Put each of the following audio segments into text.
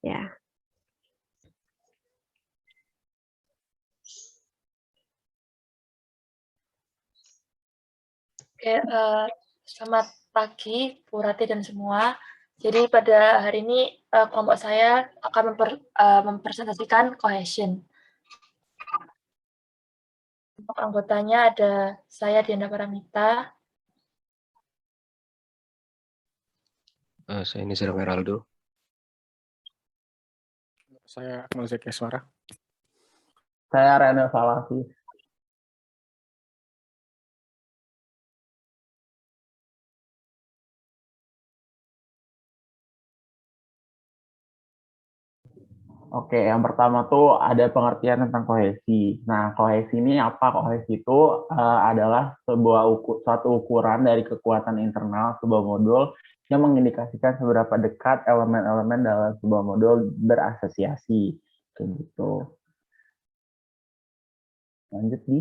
Ya. Oke, selamat pagi Bu Rati dan semua. Jadi pada hari ini kelompok saya akan mempresentasikan cohesion. Untuk anggotanya ada saya Diana Paramita. Saya ini Nizar Meraldo. Saya Akmal Zeki Suara. Saya Rene Salafi. Oke, yang pertama tuh ada pengertian tentang kohesi. Nah, kohesi ini apa? Kohesi itu adalah suatu ukuran dari kekuatan internal sebuah modul yang mengindikasikan seberapa dekat elemen-elemen dalam sebuah modul berasosiasi. Kayak gitu. Lanjut, Di.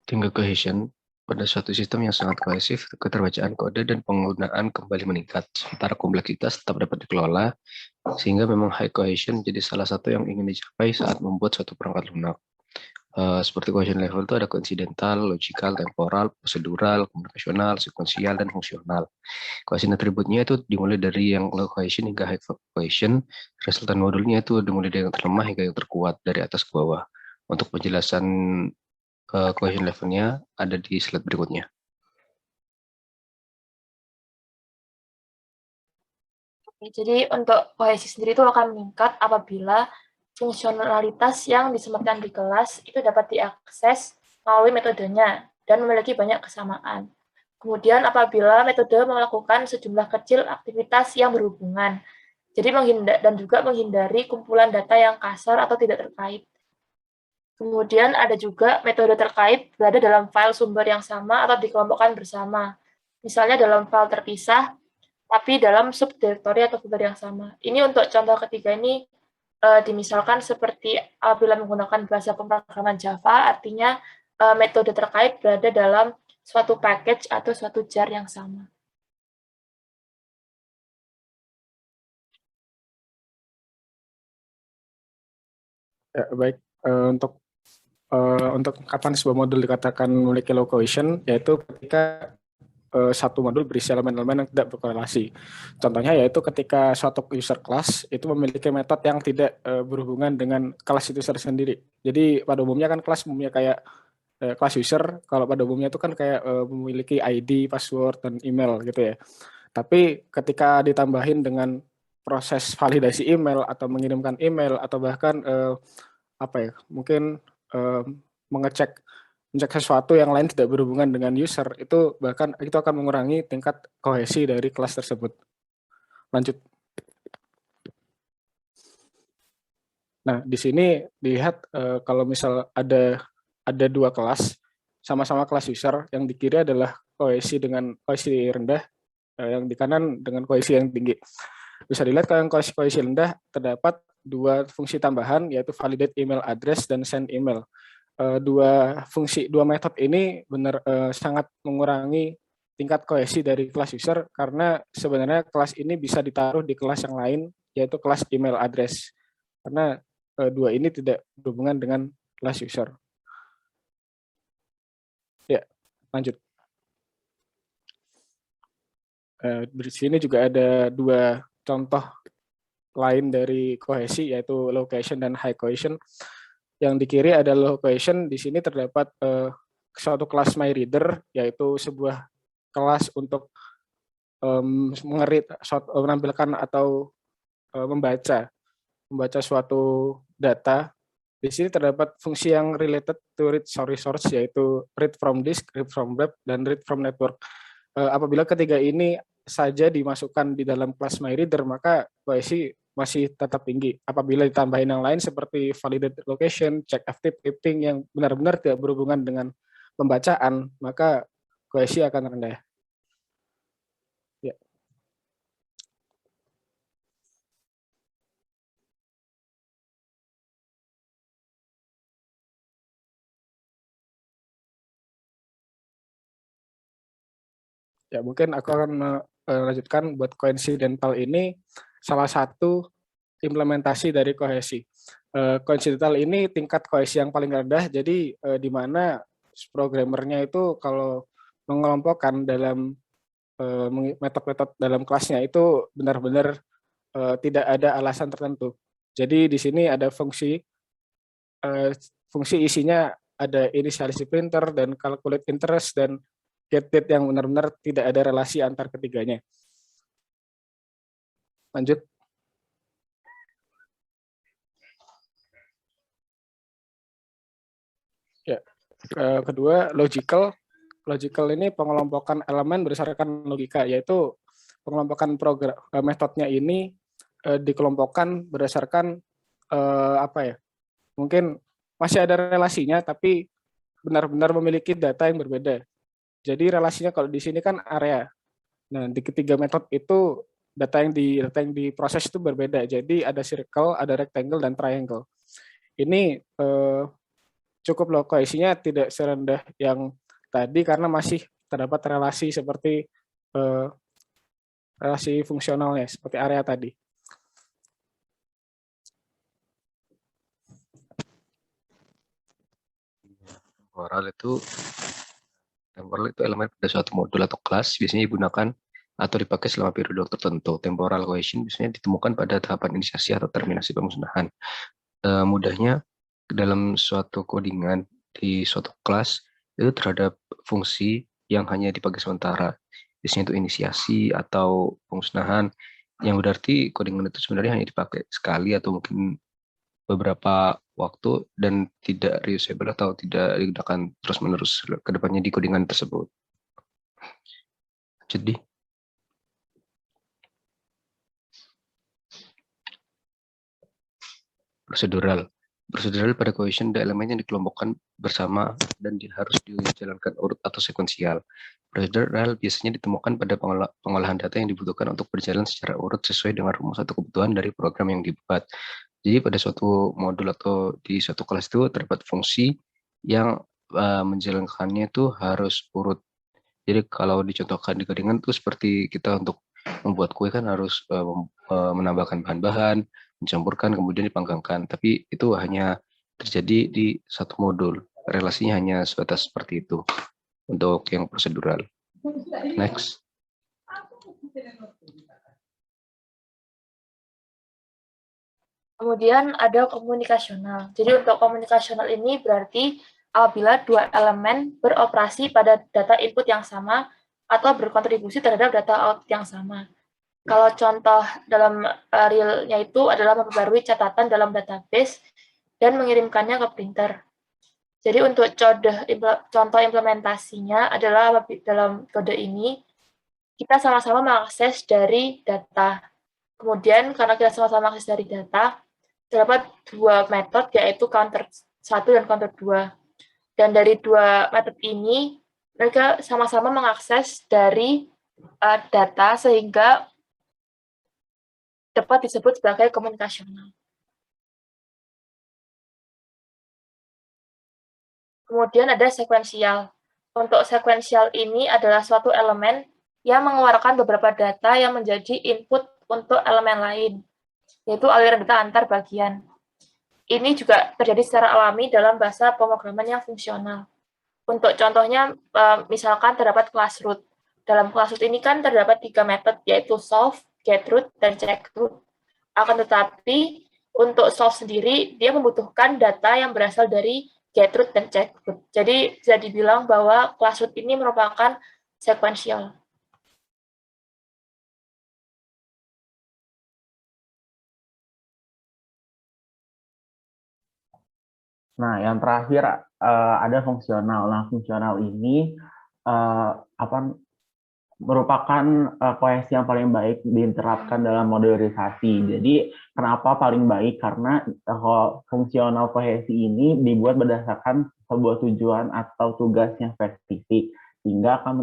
Tingkat cohesion pada suatu sistem yang sangat kohesif, keterbacaan kode dan penggunaan kembali meningkat, sementara kompleksitas tetap dapat dikelola, sehingga memang high cohesion jadi salah satu yang ingin dicapai saat membuat suatu perangkat lunak. Seperti cohesion level itu ada koinsidental, logical, temporal, prosedural, komunikasional, sekuensial, dan fungsional. Cohesion atributnya itu dimulai dari yang low cohesion hingga high cohesion, resultan modulnya itu dimulai dari yang terlemah hingga yang terkuat dari atas ke bawah. Untuk penjelasan cohesion levelnya ada di slide berikutnya. Jadi untuk kohesi sendiri itu akan meningkat apabila fungsionalitas yang disematkan di kelas itu dapat diakses melalui metodenya dan memiliki banyak kesamaan. Kemudian apabila metode melakukan sejumlah kecil aktivitas yang berhubungan, jadi menghindari kumpulan data yang kasar atau tidak terkait. Kemudian ada juga metode terkait berada dalam file sumber yang sama atau dikelompokkan bersama. Misalnya dalam file terpisah, tapi dalam subdirektori atau folder yang sama. Ini untuk contoh ketiga ini dimisalkan seperti apabila menggunakan bahasa pemrograman Java, artinya metode terkait berada dalam suatu package atau suatu jar yang sama. Ya, baik, untuk kapan sebuah modul dikatakan memiliki low cohesion, yaitu ketika satu modul berisi elemen-elemen yang tidak berkorelasi. Contohnya yaitu ketika suatu user class itu memiliki metode yang tidak berhubungan dengan kelas itu sendiri. Jadi pada umumnya kan kelas umumnya kayak kelas user, kalau pada umumnya itu kan kayak memiliki ID, password, dan email gitu ya. Tapi ketika ditambahin dengan proses validasi email atau mengirimkan email atau bahkan mungkin mengecek sesuatu yang lain tidak berhubungan dengan user, itu bahkan itu akan mengurangi tingkat kohesi dari kelas tersebut. Lanjut. Nah, di sini dilihat kalau misal ada dua kelas, sama-sama kelas user, yang di kiri adalah kohesi rendah, yang di kanan dengan kohesi yang tinggi. Bisa dilihat kalau yang kohesi rendah terdapat dua fungsi tambahan, yaitu validate email address dan send email. Dua metode ini sangat mengurangi tingkat kohesi dari kelas user, karena sebenarnya kelas ini bisa ditaruh di kelas yang lain, yaitu kelas email address, karena dua ini tidak berhubungan dengan kelas user. Ya, lanjut. Di sini juga ada dua contoh lain dari kohesi, yaitu low cohesion dan high cohesion. Yang di kiri ada low cohesion. Di sini terdapat suatu kelas myReader, yaitu sebuah kelas untuk menampilkan atau membaca suatu data. Di sini terdapat fungsi yang related to read resource, yaitu read from disk, read from web, dan read from network. Apabila ketiga ini saja dimasukkan di dalam kelas myReader, maka kohesi masih tetap tinggi. Apabila ditambahin yang lain seperti validate location, check active typing yang benar-benar tidak berhubungan dengan pembacaan, maka kohesi akan rendah. Ya. Ya, mungkin aku akan melanjutkan buat koinsidental ini salah satu implementasi dari kohesi. Koinsidental ini tingkat kohesi yang paling rendah, jadi di mana programmernya itu kalau mengelompokkan dalam metode-metode dalam kelasnya itu benar-benar tidak ada alasan tertentu. Jadi di sini ada fungsi isinya ada initialize printer dan calculate interest dan get date yang benar-benar tidak ada relasi antar ketiganya. Lanjut. Ya, kedua logical. Logical ini pengelompokan elemen berdasarkan logika, yaitu pengelompokan metodenya ini dikelompokkan berdasarkan apa ya? Mungkin masih ada relasinya, tapi benar-benar memiliki data yang berbeda. Jadi relasinya kalau di sini kan area. Nah, di ketiga metode itu data yang diproses itu berbeda. Jadi ada circle, ada rectangle, dan triangle. Ini cukup loh, kohesinya tidak serendah yang tadi karena masih terdapat relasi seperti relasi fungsionalnya, seperti area tadi. Temporal itu elemen pada suatu modul atau kelas, biasanya digunakan atau dipakai selama periode waktu tertentu. Temporal cohesion biasanya ditemukan pada tahapan inisiasi atau terminasi pemusnahan. Mudahnya, dalam suatu codingan di suatu kelas, itu terhadap fungsi yang hanya dipakai sementara. Biasanya itu inisiasi atau pemusnahan, yang berarti codingan itu sebenarnya hanya dipakai sekali atau mungkin beberapa waktu dan tidak reusable atau tidak digunakan terus-menerus ke depannya di codingan tersebut. Jadi, prosedural. Prosedural pada cohesion ada elemen yang dikelompokkan bersama dan harus dijalankan urut atau sekuensial. Prosedural biasanya ditemukan pada pengolahan data yang dibutuhkan untuk berjalan secara urut sesuai dengan rumus atau kebutuhan dari program yang dibuat. Jadi pada suatu modul atau di suatu kelas itu terdapat fungsi yang menjalankannya itu harus urut. Jadi kalau dicontohkan di codingan itu seperti kita untuk membuat kue kan harus menambahkan bahan-bahan, mencampurkan, kemudian dipanggangkan. Tapi itu hanya terjadi di satu modul. Relasinya hanya sebatas seperti itu untuk yang prosedural. Next. Kemudian ada komunikasional. Jadi untuk komunikasional ini berarti apabila dua elemen beroperasi pada data input yang sama atau berkontribusi terhadap data output yang sama. Kalau contoh dalam realnya itu adalah memperbarui catatan dalam database dan mengirimkannya ke printer. Jadi untuk contoh implementasinya adalah dalam kode ini kita sama-sama mengakses dari data. Kemudian karena kita sama-sama mengakses dari data, terdapat dua metode yaitu counter 1 dan counter 2. Dan dari dua metode ini mereka sama-sama mengakses dari data sehingga dapat disebut sebagai komunikasional. Kemudian ada sekuensial. Untuk sekuensial ini adalah suatu elemen yang mengeluarkan beberapa data yang menjadi input untuk elemen lain, yaitu aliran data antar bagian. Ini juga terjadi secara alami dalam bahasa pemrograman yang fungsional. Untuk contohnya, misalkan terdapat class root. Dalam class root ini kan terdapat 3 metode, yaitu solve, getRoot, dan checkRoot. Akan tetapi, untuk solve sendiri, dia membutuhkan data yang berasal dari getRoot dan checkRoot. Jadi, bisa dibilang bahwa class root ini merupakan sekuensial. Nah, yang terakhir ada fungsional. Nah, fungsional ini merupakan kohesi yang paling baik diterapkan dalam modelisasi. Jadi, kenapa paling baik? Karena fungsional kohesi ini dibuat berdasarkan sebuah tujuan atau tugas yang spesifik, sehingga akan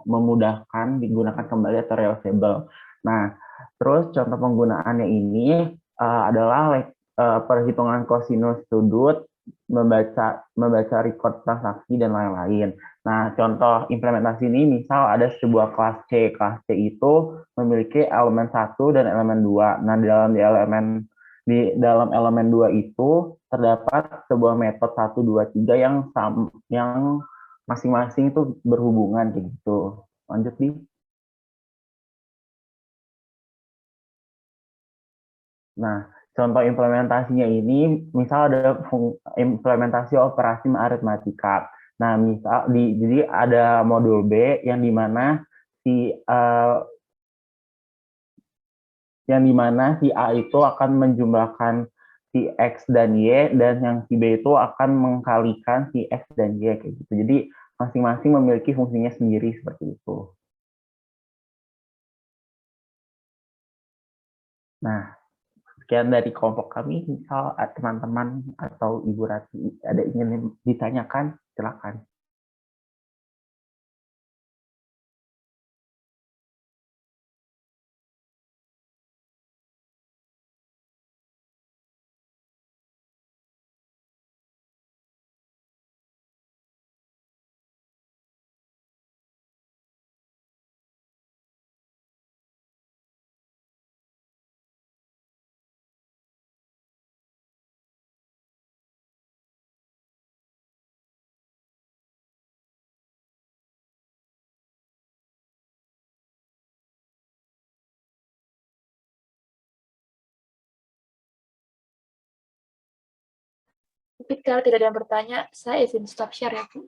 memudahkan digunakan kembali atau reusable. Nah, terus contoh penggunaannya ini adalah perhitungan kosinus sudut membaca record transaksi dan lain-lain. Nah, contoh implementasi ini misal ada sebuah kelas C. Kelas C itu memiliki elemen satu dan elemen 2. Nah, di dalam elemen 2 itu terdapat sebuah metode 1 2 3 yang masing-masing itu berhubungan kayak gitu. Lanjut, Di. Nah, contoh implementasinya ini, misal ada implementasi operasi aritmatika. Nah, jadi ada modul B si uh, yang dimana si A itu akan menjumlahkan si X dan Y, dan yang si B itu akan mengkalikan si X dan Y kayak gitu. Jadi masing-masing memiliki fungsinya sendiri seperti itu. Nah, sekian dari kelompok kami. Misal teman-teman atau Ibu Rati ada ingin ditanyakan, silakan. Tapi kalau tidak ada yang bertanya, saya izin stop share ya, Bu.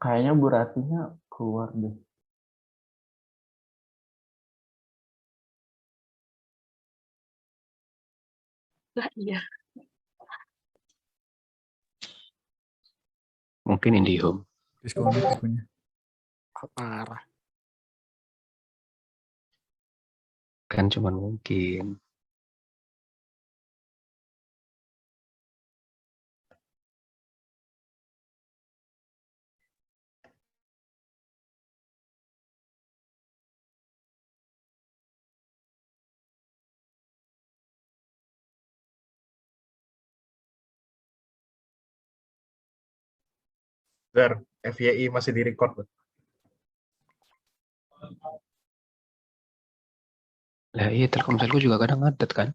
Kayaknya Bu Ratinya keluar deh. Lah iya. Mungkin IndiHome. Disconnect punya. Parah. Kan cuman mungkin. Zar, FYI masih di record. Lah iya, Telkomselku juga kadang ngadet kan.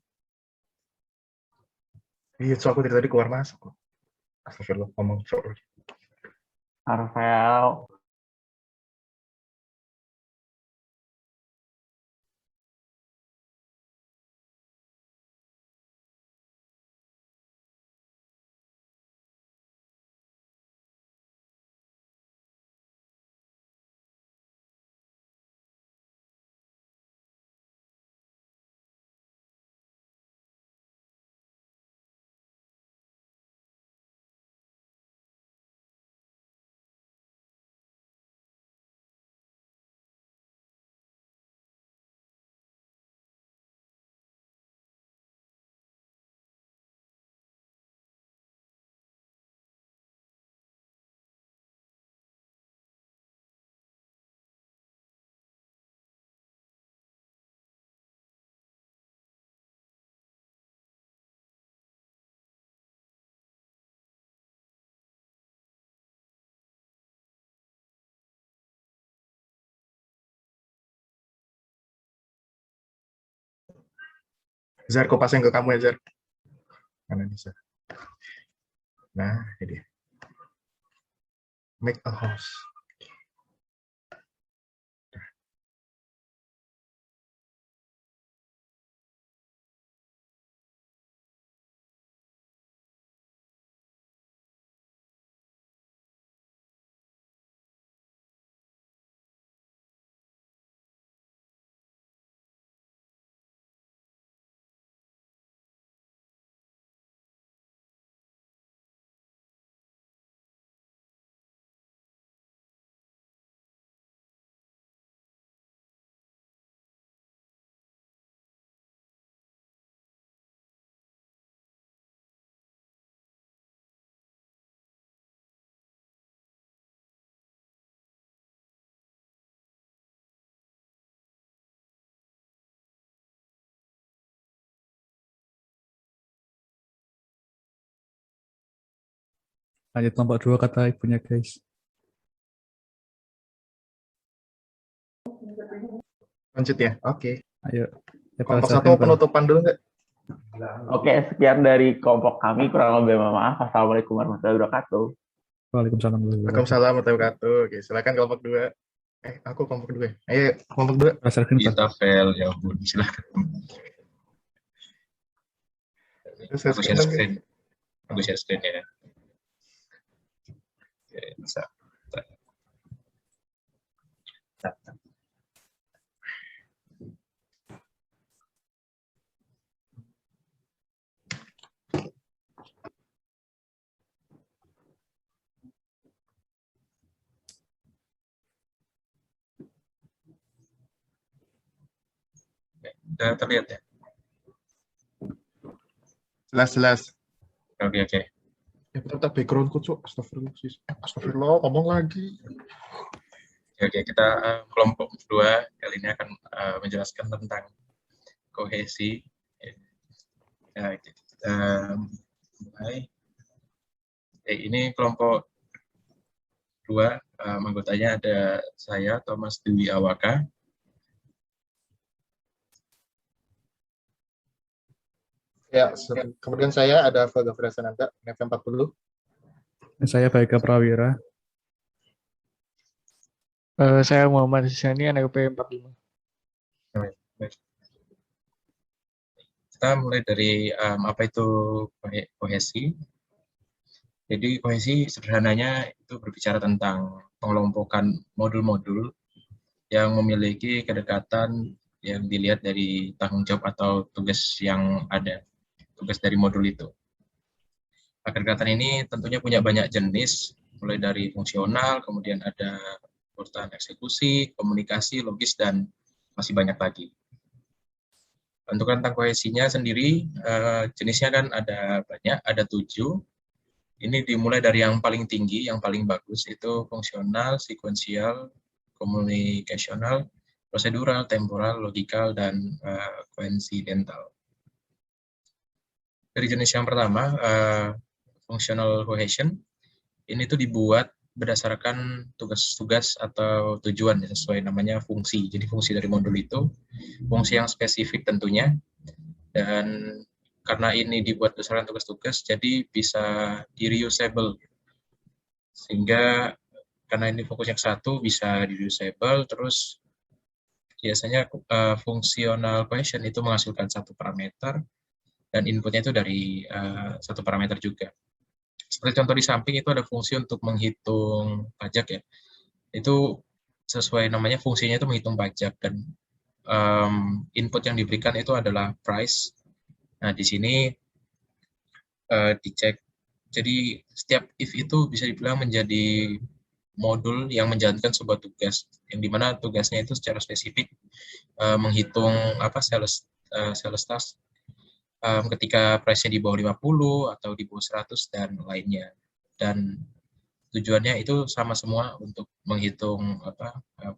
Iya, so aku dari tadi keluar masuk. Astagfirullah, ngomong sorry. Arvel, Zar, aku pasang ke kamu ya, Zar. Mana bisa? Nah, ini dia. Make a house. Lanjut kelompok 2 kata ibunya, guys. Lanjut ya. Oke. Ayo. Siapa Kelompok starting, 1 Bang? penutupan dulu nggak? Oke, sekian dari kelompok kami. Kurang lebih mohon maaf. Assalamualaikum warahmatullahi wabarakatuh. Waalaikumsalam warahmatullahi wabarakatuh. Waalaikumsalam warahmatullahi wabarakatuh. Oke, silakan kelompok 2. Aku kelompok 2. Ayo, kelompok 2. Pak Sarkin, Pak. Kita fail, ya ampun. Silakan. Aku share screen. Aku share screen ya. Oke, bisa. Udah terlihat ya? Jelas. Oke. Ya, tetap backgroundku, Cuk. Astagfirullah, ngomong lagi. Oke, kita kelompok 2 kali ini akan menjelaskan tentang kohesi. Ya, kita mulai. Ini kelompok 2, anggotanya ada saya, Thomas Dwi Awaka. Ya, kemudian saya ada Vaga Frasananda, NF40. Saya Baika Prawira. Saya Muhammad Sisani, NLP 45. Kita mulai dari apa itu kohesi. Jadi kohesi sederhananya itu berbicara tentang pengelompokan modul-modul yang memiliki kedekatan yang dilihat dari tanggung jawab atau tugas yang ada, tugas dari modul itu. Kedekatan ini tentunya punya banyak jenis, mulai dari fungsional, kemudian ada urutan eksekusi, komunikasi, logis, dan masih banyak lagi. Untuk tentang kohesinya sendiri, jenisnya kan ada banyak, ada 7. Ini dimulai dari yang paling tinggi, yang paling bagus, itu fungsional, sekuensial, komunikasional, prosedural, temporal, logikal, dan koinsidental. Dari jenis yang pertama, functional cohesion, ini tuh dibuat berdasarkan tugas-tugas atau tujuan sesuai namanya fungsi. Jadi fungsi dari modul itu, fungsi yang spesifik tentunya, dan karena ini dibuat berdasarkan tugas-tugas, jadi bisa di-reusable. Sehingga karena ini fokusnya ke satu, bisa di-reusable, terus biasanya functional cohesion itu menghasilkan satu parameter, dan inputnya itu dari satu parameter juga. Seperti contoh di samping itu ada fungsi untuk menghitung pajak ya. Itu sesuai namanya fungsinya itu menghitung pajak, dan input yang diberikan itu adalah price. Nah, di sini dicek. Jadi setiap if itu bisa dibilang menjadi modul yang menjalankan sebuah tugas, yang dimana tugasnya itu secara spesifik menghitung sales task ketika price-nya di bawah 50 atau di bawah 100 dan lainnya. Dan tujuannya itu sama semua untuk menghitung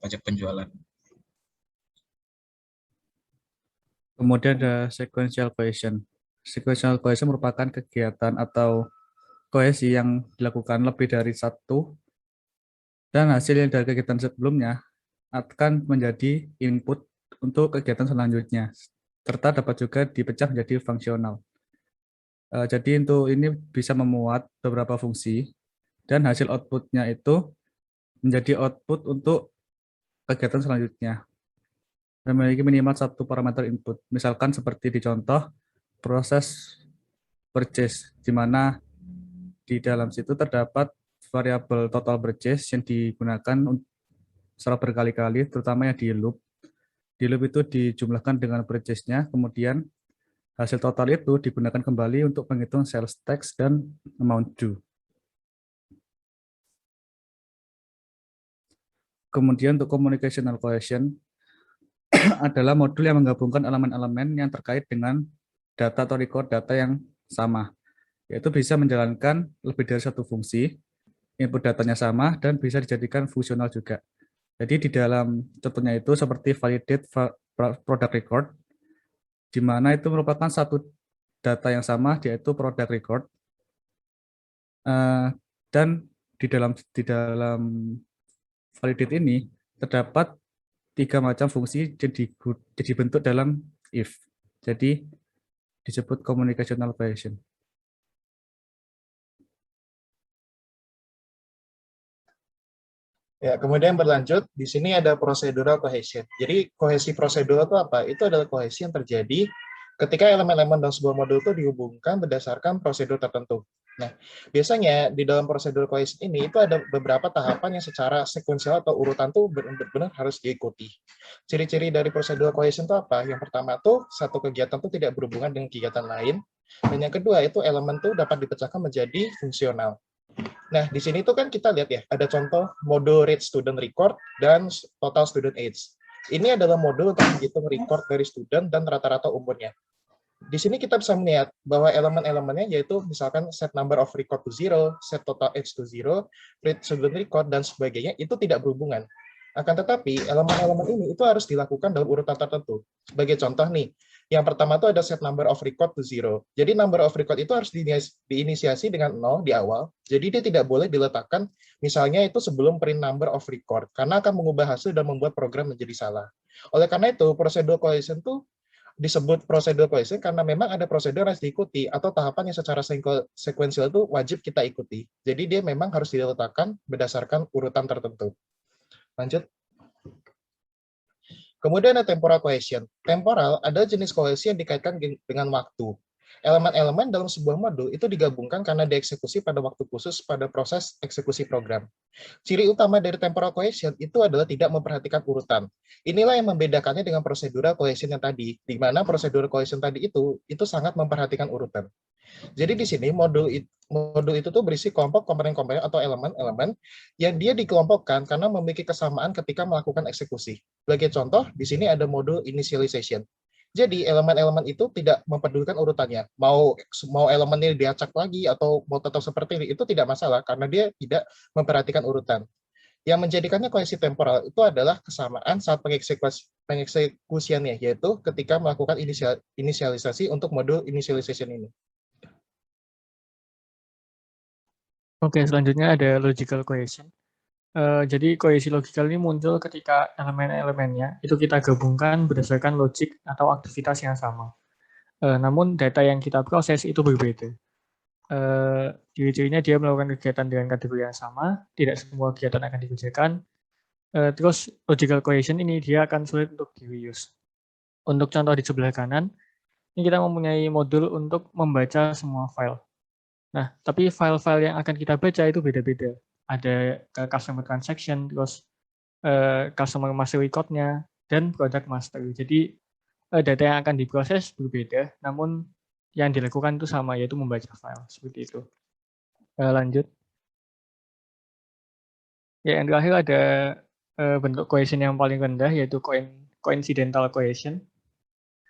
pajak penjualan. Kemudian ada sequential cohesion. Sequential cohesion merupakan kegiatan atau kohesi yang dilakukan lebih dari satu, dan hasil yang dari kegiatan sebelumnya akan menjadi input untuk kegiatan selanjutnya, serta dapat juga dipecah menjadi fungsional. Jadi untuk ini bisa memuat beberapa fungsi, dan hasil outputnya itu menjadi output untuk kegiatan selanjutnya. Memiliki minimal satu parameter input. Misalkan seperti di contoh proses purchase, di mana di dalam situ terdapat variabel total purchase yang digunakan secara berkali-kali, terutama yang di loop. Di loop itu dijumlahkan dengan purchase-nya, kemudian hasil total itu digunakan kembali untuk menghitung sales tax dan amount due. Kemudian untuk communicational cohesion adalah modul yang menggabungkan elemen-elemen yang terkait dengan data atau record data yang sama, yaitu bisa menjalankan lebih dari satu fungsi, input datanya sama, dan bisa dijadikan fungsional juga. Jadi di dalam contohnya itu seperti validate product record, di mana itu merupakan satu data yang sama, yaitu product record, Dan di dalam validate ini terdapat 3 macam fungsi jadi bentuk dalam if. Jadi disebut communicational cohesion. Ya, kemudian berlanjut, di sini ada procedural cohesion. Jadi, kohesi prosedural itu apa? Itu adalah kohesi yang terjadi ketika elemen-elemen dalam sebuah modul itu dihubungkan berdasarkan prosedur tertentu. Nah, biasanya di dalam prosedur cohesion ini itu ada beberapa tahapan yang secara sekuensial atau urutan tuh benar-benar harus diikuti. Ciri-ciri dari prosedur cohesion itu apa? Yang pertama tuh satu kegiatan tuh tidak berhubungan dengan kegiatan lain. Dan yang kedua itu elemen tuh dapat dipecahkan menjadi fungsional. Nah, di sini tuh kan kita lihat ya, ada contoh modul read student record dan total student age. Ini adalah modul untuk menghitung record dari student dan rata-rata umurnya. Di sini kita bisa melihat bahwa elemen-elemennya yaitu misalkan set number of record to 0, set total age to 0, read student record, dan sebagainya, itu tidak berhubungan. Akan tetapi, elemen-elemen ini itu harus dilakukan dalam urutan tertentu. Sebagai contoh nih, yang pertama itu ada set number of record to 0. Jadi number of record itu harus diinisiasi dengan 0 di awal. Jadi dia tidak boleh diletakkan misalnya itu sebelum print number of record, karena akan mengubah hasil dan membuat program menjadi salah. Oleh karena itu, prosedur cohesion itu disebut prosedur cohesion karena memang ada prosedur yang harus diikuti atau tahapan yang secara sekuensial itu wajib kita ikuti. Jadi dia memang harus diletakkan berdasarkan urutan tertentu. Lanjut. Kemudian ada temporal cohesion. Temporal adalah jenis kohesi yang dikaitkan dengan waktu. Elemen-elemen dalam sebuah modul itu digabungkan karena dieksekusi pada waktu khusus pada proses eksekusi program. Ciri utama dari temporal cohesion itu adalah tidak memperhatikan urutan. Inilah yang membedakannya dengan prosedural cohesion yang tadi, di mana prosedural cohesion tadi itu sangat memperhatikan urutan. Jadi di sini modul itu tuh berisi kelompok komponen-komponen atau elemen-elemen yang dia dikelompokkan karena memiliki kesamaan ketika melakukan eksekusi. Sebagai contoh, di sini ada modul initialization. Jadi elemen-elemen itu tidak mempedulikan urutannya. Mau elemennya diacak lagi atau mau tetap seperti ini, itu tidak masalah karena dia tidak memperhatikan urutan. Yang menjadikannya kohesi temporal itu adalah kesamaan saat pengeksekusiannya, yaitu ketika melakukan inisialisasi untuk modul initialization ini. Oke, selanjutnya ada logical cohesion. Jadi kohesi logikal ini muncul ketika elemen-elemennya itu kita gabungkan berdasarkan logik atau aktivitas yang sama. Namun data yang kita proses itu berbeda. Ciri-cirinya dia melakukan kegiatan dengan kategori yang sama, tidak semua kegiatan akan dikerjakan. Terus logical cohesion ini dia akan sulit untuk di-reuse. Untuk contoh di sebelah kanan, ini kita mempunyai modul untuk membaca semua file. Nah, tapi file-file yang akan kita baca itu beda-beda. Ada customer transaction, terus customer master record-nya, dan product master. Jadi data yang akan diproses berbeda, namun yang dilakukan itu sama, yaitu membaca file. Seperti itu. Lanjut. Ya, yang terakhir ada bentuk cohesion yang paling rendah, yaitu coincidental cohesion.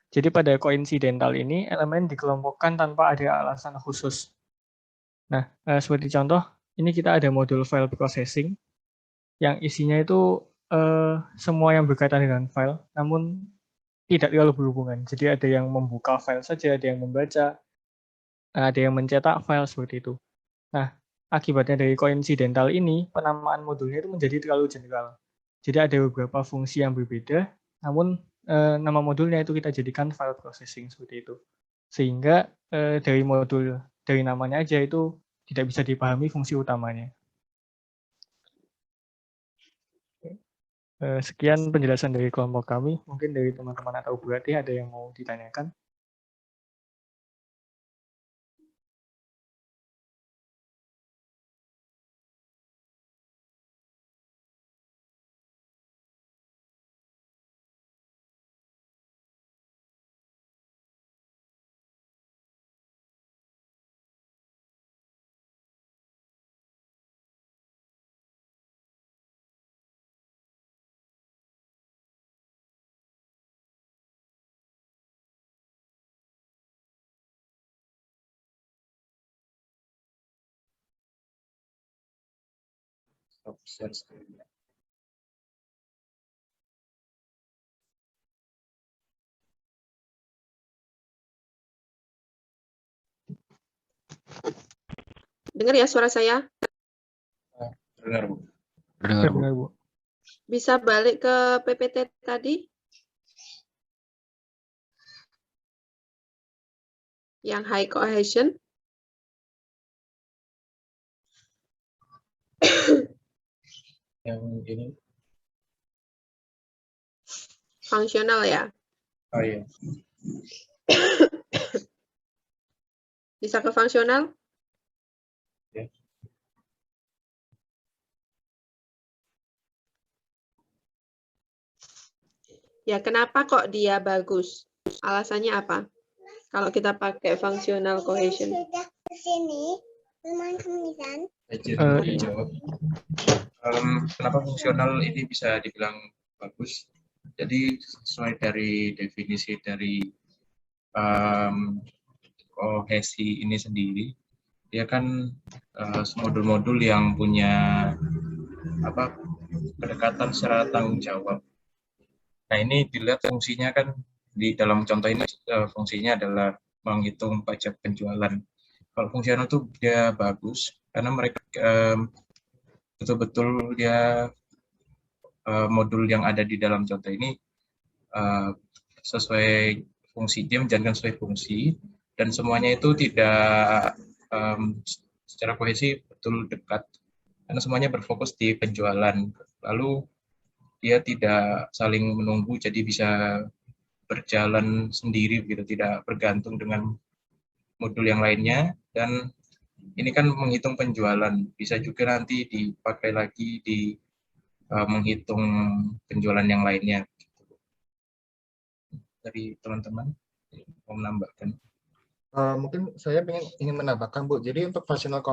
Jadi pada coincidental ini, elemen dikelompokkan tanpa ada alasan khusus. Nah, seperti contoh, ini kita ada modul file processing, yang isinya itu semua yang berkaitan dengan file, namun tidak terlalu berhubungan. Jadi ada yang membuka file saja, ada yang membaca, ada yang mencetak file, seperti itu. Nah, akibatnya dari coincidental ini, penamaan modulnya itu menjadi terlalu general. Jadi ada beberapa fungsi yang berbeda, namun nama modulnya itu kita jadikan file processing, seperti itu. Sehingga dari namanya aja itu tidak bisa dipahami fungsi utamanya. Sekian penjelasan dari kelompok kami. Mungkin dari teman-teman atau Bu Ati ada yang mau ditanyakan? Dengar ya suara saya? Dengar, Bu. Terdengar, Bu. Terdengar, Bu. Bisa balik ke PPT tadi? Yang high cohesion. Yang ini. Fungsional ya? Oh iya. Bisa ke fungsional? Ya. Ya, kenapa kok dia bagus? Alasannya apa? Kalau kita pakai functional cohesion. Jadi jawab. Kenapa fungsional ini bisa dibilang bagus? Jadi sesuai dari definisi dari kohesi ini sendiri, dia kan modul-modul yang punya kedekatan secara tanggung jawab. Nah, ini dilihat fungsinya kan di dalam contoh ini fungsinya adalah menghitung pajak penjualan. Kalau fungsional itu dia bagus karena mereka betul-betul dia modul yang ada di dalam contoh ini sesuai fungsi, dia menjalankan sesuai fungsi dan semuanya itu tidak secara kohesi betul dekat karena semuanya berfokus di penjualan. Lalu dia tidak saling menunggu, jadi bisa berjalan sendiri begitu, tidak bergantung dengan modul yang lainnya. Dan ini kan menghitung penjualan, bisa juga nanti dipakai lagi di menghitung penjualan yang lainnya. Dari teman-teman mau menambahkan. Mungkin saya ingin menambahkan, Bu. Jadi untuk functional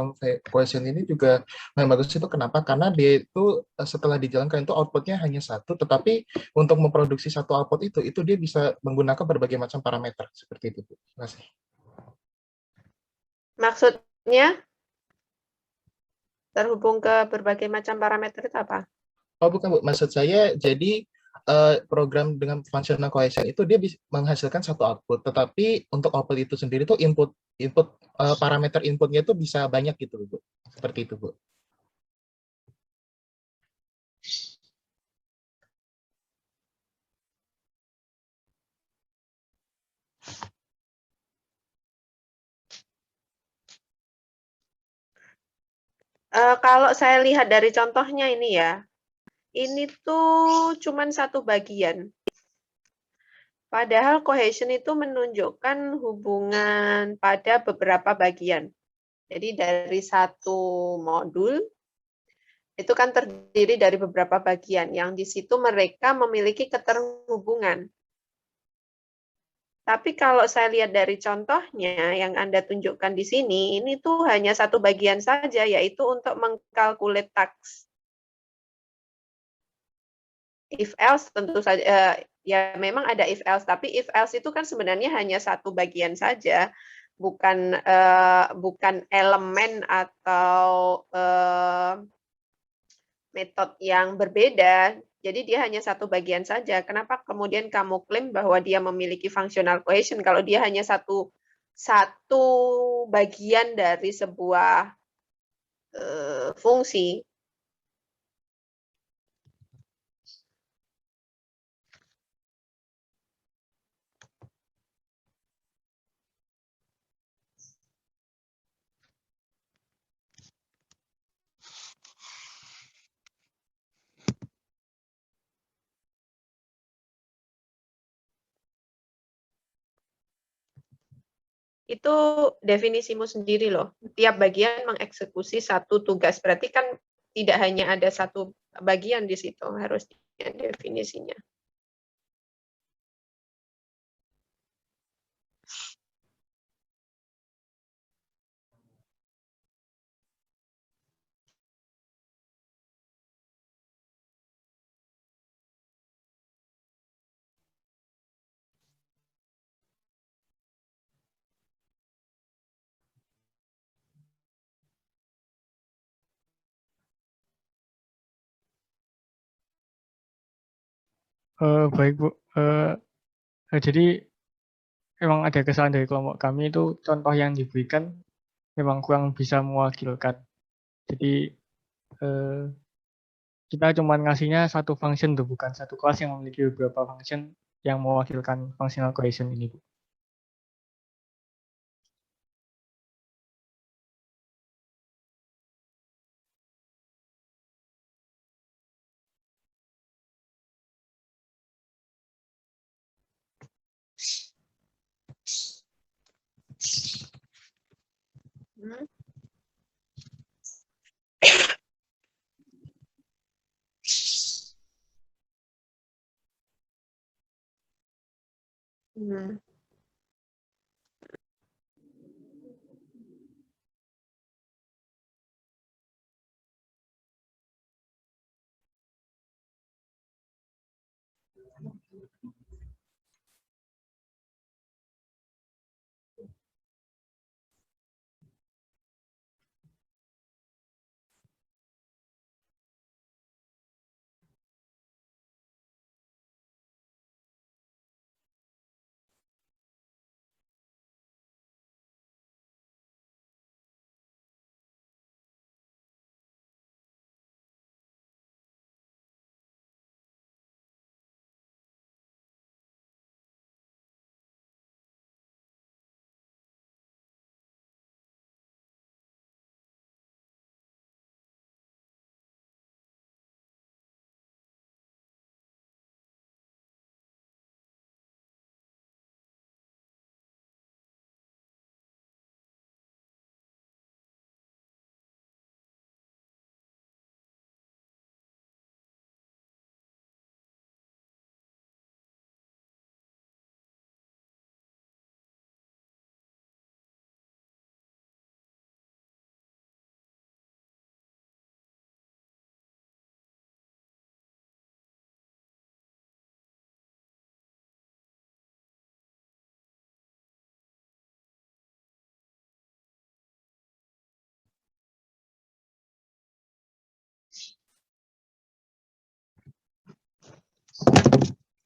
cohesion ini juga yang bagus itu kenapa? Karena dia itu setelah dijalankan itu outputnya hanya satu, tetapi untuk memproduksi satu output itu dia bisa menggunakan berbagai macam parameter seperti itu, Bu. Terima kasih. Maksudnya terhubung ke berbagai macam parameter itu apa? Oh bukan, Bu. Maksud saya jadi program dengan functional cohesion itu dia bisa menghasilkan satu output, tetapi untuk output itu sendiri tuh input parameter inputnya itu bisa banyak gitu, Bu. Seperti itu, Bu. Kalau saya lihat dari contohnya ini ya, ini tuh cuman satu bagian. Padahal cohesion itu menunjukkan hubungan pada beberapa bagian. Jadi dari satu modul itu kan terdiri dari beberapa bagian yang di situ mereka memiliki keterhubungan. Tapi kalau saya lihat dari contohnya yang Anda tunjukkan di sini, ini tuh hanya satu bagian saja, yaitu untuk mengkalkulate tax. If else tentu saja, ya memang ada if else, tapi if else itu kan sebenarnya hanya satu bagian saja, bukan elemen atau metode yang berbeda. Jadi dia hanya satu bagian saja. Kenapa kemudian kamu klaim bahwa dia memiliki functional cohesion kalau dia hanya satu bagian dari sebuah fungsi? Itu definisimu sendiri loh. Tiap bagian mengeksekusi satu tugas. Berarti kan tidak hanya ada satu bagian di situ, harusnya definisinya. Baik, Bu. Jadi memang ada kesalahan dari kelompok kami itu contoh yang diberikan memang kurang bisa mewakilkan. Jadi kita cuma ngasihnya satu function tuh, bukan satu kelas yang memiliki beberapa function yang mewakilkan functional cohesion ini, Bu. Hmm. Hmm.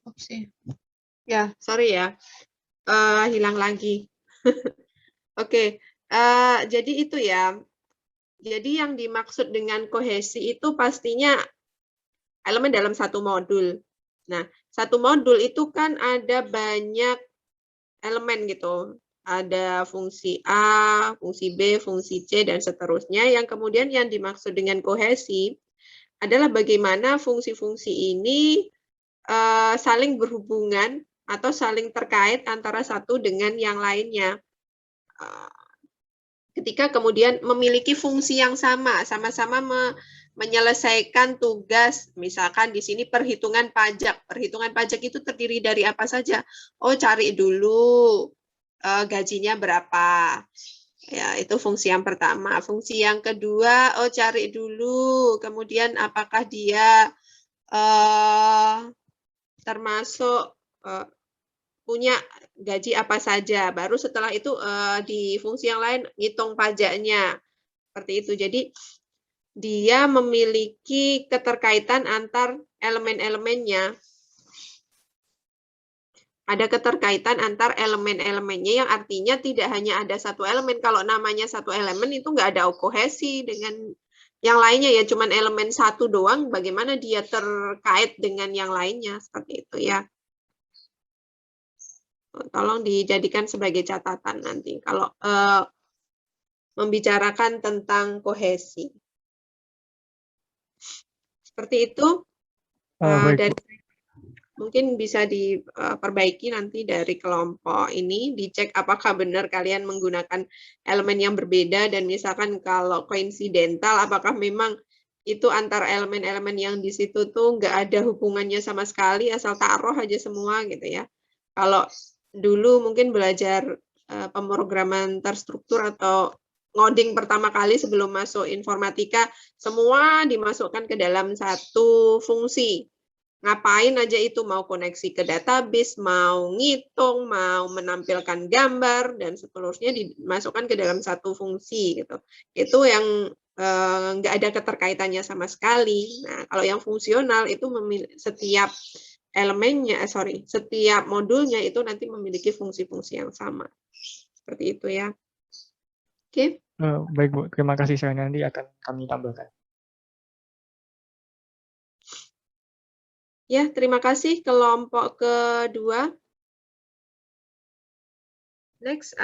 Opsi. Ya, sorry ya, hilang lagi. Oke, jadi itu ya. Jadi yang dimaksud dengan kohesi itu pastinya elemen dalam satu modul. Nah, satu modul itu kan ada banyak elemen gitu. Ada fungsi A, fungsi B, fungsi C, dan seterusnya. Yang kemudian yang dimaksud dengan kohesi adalah bagaimana fungsi-fungsi ini saling berhubungan atau saling terkait antara satu dengan yang lainnya. Ketika kemudian memiliki fungsi yang sama, sama-sama menyelesaikan tugas, misalkan di sini perhitungan pajak. Perhitungan pajak itu terdiri dari apa saja? Oh, cari dulu gajinya berapa. Ya, itu fungsi yang pertama. Fungsi yang kedua, oh cari dulu, kemudian apakah dia termasuk punya gaji apa saja. Baru setelah itu di fungsi yang lain ngitung pajaknya. Seperti itu. Jadi dia memiliki keterkaitan antar elemen-elemennya. Ada keterkaitan antar elemen-elemennya yang artinya tidak hanya ada satu elemen. Kalau namanya satu elemen itu nggak ada kohesi dengan yang lainnya ya, cuman elemen satu doang, bagaimana dia terkait dengan yang lainnya, seperti itu ya. Tolong dijadikan sebagai catatan nanti kalau membicarakan tentang kohesi. Seperti itu. Baik, Dan mungkin bisa diperbaiki nanti dari kelompok ini, dicek apakah benar kalian menggunakan elemen yang berbeda, dan misalkan kalau koinsidental, apakah memang itu antar elemen-elemen yang di situ tuh nggak ada hubungannya sama sekali, asal taruh aja semua gitu ya. Kalau dulu mungkin belajar pemrograman terstruktur atau ngoding pertama kali sebelum masuk informatika, semua dimasukkan ke dalam satu fungsi. Ngapain aja itu, mau koneksi ke database, mau ngitung, mau menampilkan gambar, dan seterusnya dimasukkan ke dalam satu fungsi gitu. Itu yang nggak ada keterkaitannya sama sekali. Nah, kalau yang fungsional itu setiap elemennya, setiap modulnya itu nanti memiliki fungsi-fungsi yang sama. Seperti itu ya. Oke. baik Bu, terima kasih, saya nanti akan kami tambahkan. Ya, terima kasih kelompok kedua. Next,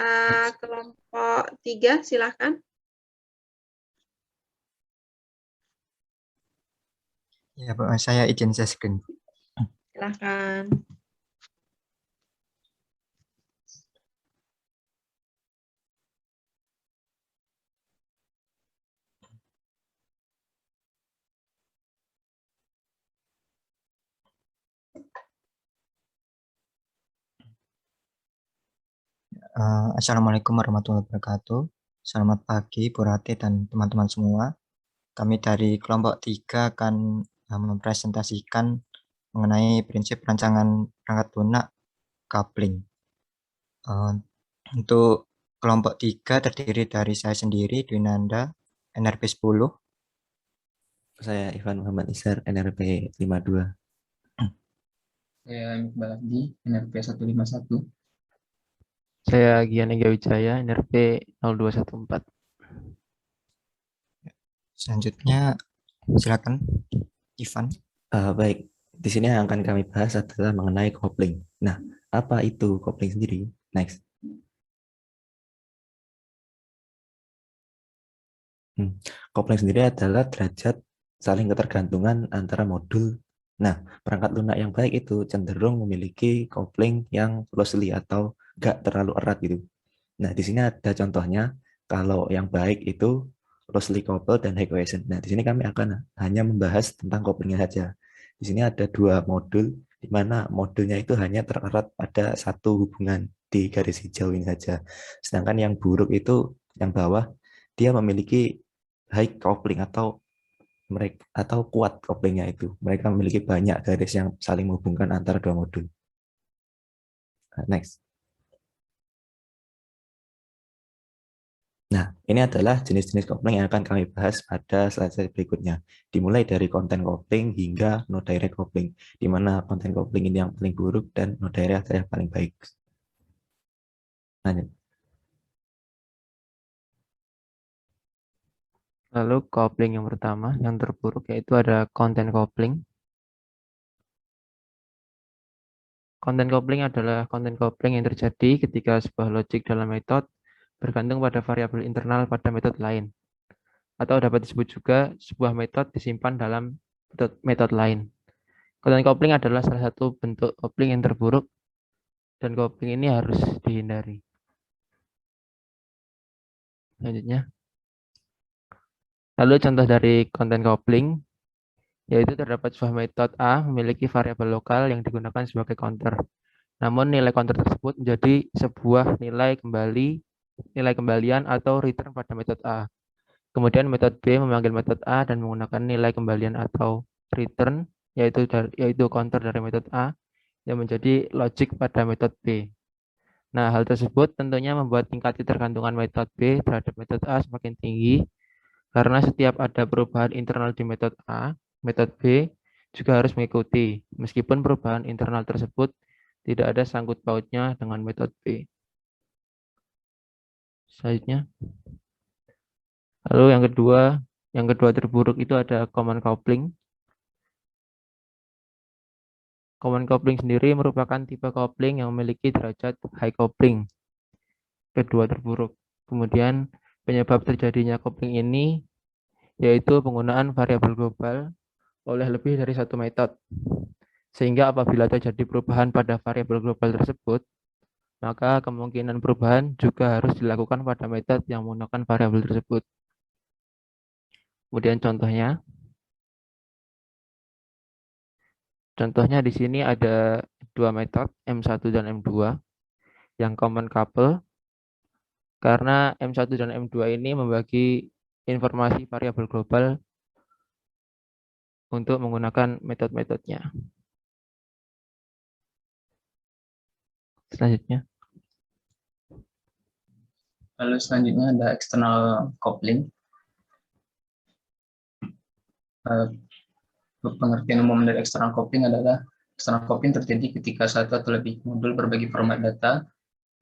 kelompok 3, silakan. Ya, Bu, saya izin share screen. Silakan. Assalamualaikum warahmatullahi wabarakatuh. Selamat pagi, Bu Rati dan teman-teman semua. Kami dari kelompok 3 akan mempresentasikan mengenai prinsip rancangan perangkat lunak coupling. Untuk kelompok 3 terdiri dari saya sendiri, Dwinanda, NRP 10. Saya Ivan Muhammad Isar, NRP 52. Saya Iqbal Abdi, NRP 151. Saya Gian Ega Wijaya, NRP 0214. Selanjutnya, silakan, Ivan. Baik, di sini yang akan kami bahas adalah mengenai coupling. Nah, apa itu coupling sendiri? Next. Coupling sendiri adalah derajat saling ketergantungan antara modul. Nah, perangkat lunak yang baik itu cenderung memiliki coupling yang loosely atau nggak terlalu erat gitu. Nah, di sini ada contohnya. Kalau yang baik itu loosely coupled dan high cohesion. Nah, di sini kami akan hanya membahas tentang couplingnya saja. Di sini ada dua modul, di mana modulnya itu hanya tererat pada satu hubungan di garis hijau ini saja. Sedangkan yang buruk itu yang bawah, dia memiliki high coupling atau kuat couplingnya itu. Mereka memiliki banyak garis yang saling menghubungkan antara dua modul. Next. Nah, ini adalah jenis-jenis coupling yang akan kami bahas pada slide berikutnya. Dimulai dari content coupling hingga no direct coupling, di mana content coupling ini yang paling buruk dan no direct adalah yang paling baik. Lanjut. Lalu coupling yang pertama, yang terburuk yaitu ada content coupling. Content coupling adalah content coupling yang terjadi ketika sebuah logic dalam metode bergantung pada variabel internal pada metode lain. Atau dapat disebut juga sebuah metode disimpan dalam metode lain. Content coupling adalah salah satu bentuk coupling yang terburuk dan coupling ini harus dihindari. Selanjutnya. Lalu contoh dari content coupling, yaitu terdapat sebuah metode A memiliki variabel lokal yang digunakan sebagai counter. Namun nilai counter tersebut menjadi sebuah nilai kembalian atau return pada metode A. Kemudian metode B memanggil metode A dan menggunakan nilai kembalian atau return, yaitu counter dari metode A, yang menjadi logic pada metode B. Nah, hal tersebut tentunya membuat tingkat ketergantungan metode B terhadap metode A semakin tinggi, karena setiap ada perubahan internal di metode A, metode B juga harus mengikuti, meskipun perubahan internal tersebut tidak ada sangkut pautnya dengan metode B. Selanjutnya. Lalu yang kedua terburuk itu ada common coupling. Common coupling sendiri merupakan tipe coupling yang memiliki derajat high coupling. Kedua terburuk. Kemudian penyebab terjadinya coupling ini yaitu penggunaan variabel global oleh lebih dari satu metode. Sehingga apabila terjadi perubahan pada variabel global tersebut, maka kemungkinan perubahan juga harus dilakukan pada metode yang menggunakan variabel tersebut. Kemudian contohnya di sini ada dua metode M1 dan M2 yang common couple, karena M1 dan M2 ini membagi informasi variabel global untuk menggunakan metode-metodenya. Selanjutnya. Lalu selanjutnya ada external coupling. Pengertian umum dari external coupling adalah external coupling terjadi ketika satu atau lebih modul berbagi format data,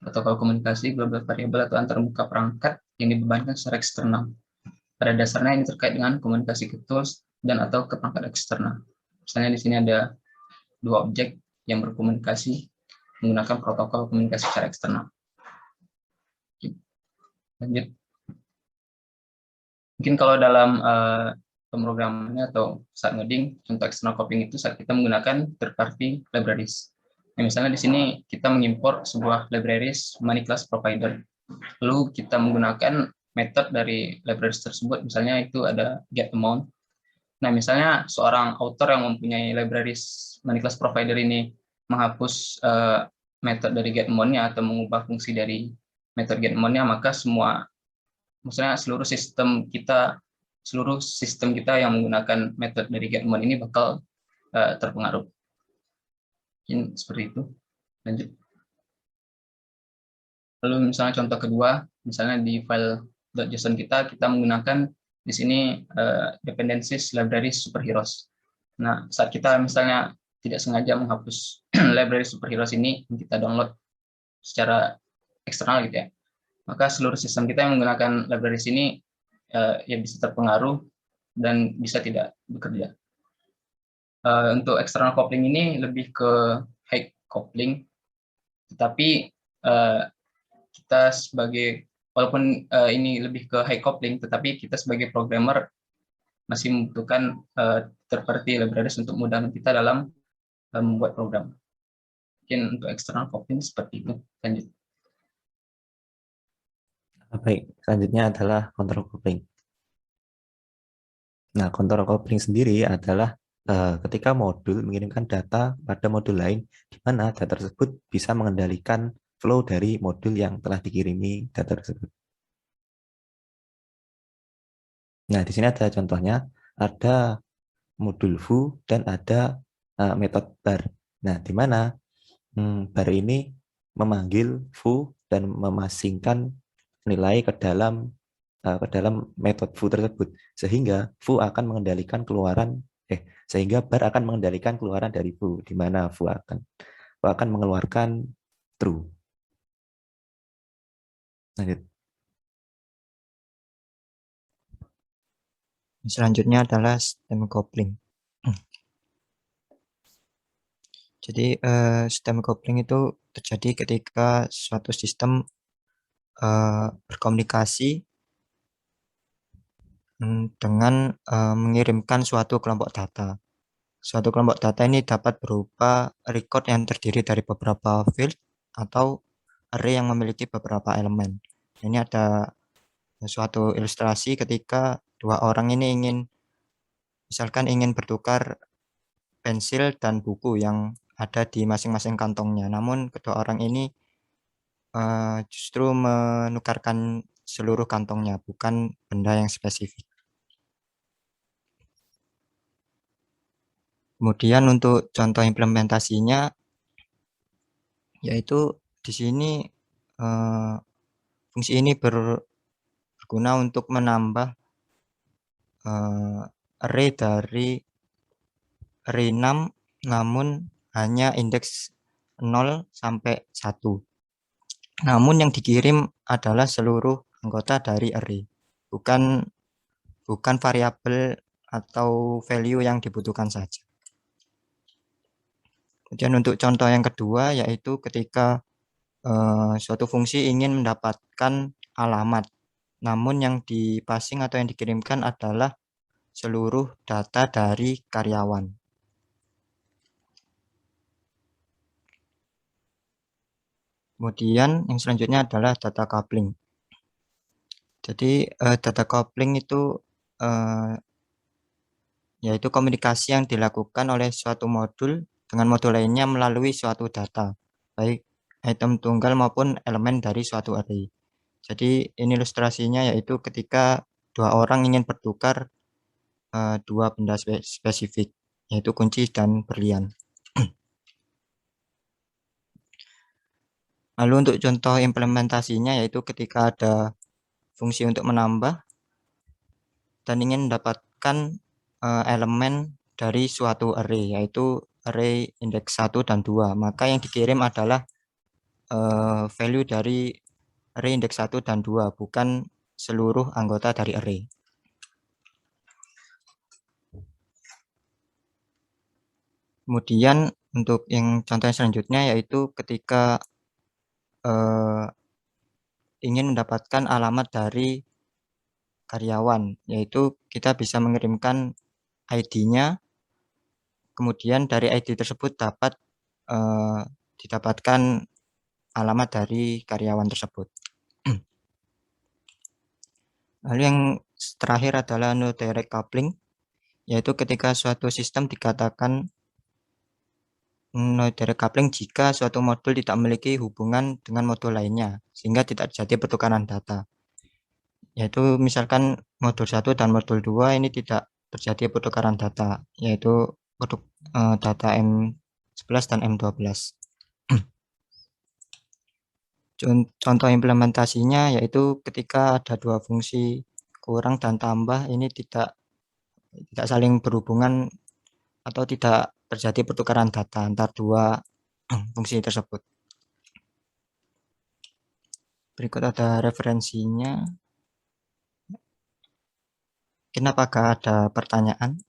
protokol komunikasi, global variabel atau antarmuka perangkat yang dibebankan secara eksternal. Pada dasarnya ini terkait dengan komunikasi ke tools dan atau ke perangkat eksternal. Misalnya di sini ada dua objek yang berkomunikasi menggunakan protokol komunikasi secara eksternal. Lanjut. Mungkin kalau dalam pemrogramannya atau saat ngoding, contoh external copying itu saat kita menggunakan third party libraries. Nah, misalnya di sini kita mengimpor sebuah libraries money class provider. Lalu kita menggunakan method dari libraries tersebut, misalnya itu ada get amount. Nah, misalnya seorang author yang mempunyai libraries money class provider ini menghapus method dari get amount-nya atau mengubah fungsi dari method get amount-nya, maka misalnya seluruh sistem kita yang menggunakan metode dari get amount ini bakal terpengaruh. Mungkin seperti itu. Lanjut. Lalu misalnya contoh kedua, misalnya di file .json kita menggunakan di sini dependencies library superheroes. Nah, saat kita misalnya tidak sengaja menghapus library superheroes ini, kita download secara eksternal gitu ya, maka seluruh sistem kita yang menggunakan libraries ini ya bisa terpengaruh dan bisa tidak bekerja. Untuk external coupling ini lebih ke high coupling, tetapi kita walaupun ini lebih ke high coupling, tetapi kita sebagai programmer masih membutuhkan third party libraries untuk memudahkan kita dalam membuat program. Mungkin untuk external coupling seperti itu. Lanjut. Baik, selanjutnya adalah control coupling. Nah, control coupling sendiri adalah ketika modul mengirimkan data pada modul lain, di mana data tersebut bisa mengendalikan flow dari modul yang telah dikirimi data tersebut. Nah, di sini ada contohnya, ada modul foo dan ada metode bar. Nah, di mana bar ini memanggil foo dan memasingkan nilai ke dalam metode foo tersebut, sehingga foo akan mengendalikan sehingga bar akan mengendalikan keluaran dari foo, di mana foo akan mengeluarkan true. Lanjut. Selanjutnya adalah stem coupling. Jadi stem coupling itu terjadi ketika suatu sistem berkomunikasi dengan mengirimkan suatu kelompok data. Suatu kelompok data ini dapat berupa record yang terdiri dari beberapa field atau array yang memiliki beberapa elemen. Ini ada suatu ilustrasi ketika dua orang ini misalkan ingin bertukar pensil dan buku yang ada di masing-masing kantongnya. Namun kedua orang ini justru menukarkan seluruh kantongnya, bukan benda yang spesifik. Kemudian untuk contoh implementasinya, yaitu di sini fungsi ini berguna untuk menambah array dari array 6, namun hanya indeks 0 sampai 1. Namun yang dikirim adalah seluruh anggota dari array, bukan variabel atau value yang dibutuhkan saja. Kemudian untuk contoh yang kedua, yaitu ketika suatu fungsi ingin mendapatkan alamat, namun yang dipassing atau yang dikirimkan adalah seluruh data dari karyawan. Kemudian yang selanjutnya adalah data coupling. Jadi data coupling itu yaitu komunikasi yang dilakukan oleh suatu modul dengan modul lainnya melalui suatu data, baik item tunggal maupun elemen dari suatu array. Jadi ini ilustrasinya, yaitu ketika dua orang ingin bertukar dua benda spesifik, yaitu kunci dan berlian. Lalu untuk contoh implementasinya, yaitu ketika ada fungsi untuk menambah dan ingin mendapatkan elemen dari suatu array, yaitu array indeks 1 dan 2, maka yang dikirim adalah value dari array indeks 1 dan 2, bukan seluruh anggota dari array. Kemudian Untuk yang contoh yang selanjutnya yaitu ketika ingin mendapatkan alamat dari karyawan, yaitu kita bisa mengirimkan ID-nya, kemudian dari ID tersebut dapat didapatkan alamat dari karyawan tersebut. Lalu yang terakhir adalah no direct coupling, yaitu ketika suatu sistem dikatakan no direct coupling jika suatu modul tidak memiliki hubungan dengan modul lainnya, sehingga tidak terjadi pertukaran data. Yaitu misalkan modul 1 dan modul 2 ini tidak terjadi pertukaran data, yaitu data M11 dan M12. Contoh implementasinya yaitu ketika ada dua fungsi kurang dan tambah ini tidak saling berhubungan atau tidak terjadi pertukaran data antar dua fungsi tersebut. Berikut ada referensinya. Apakah ada pertanyaan?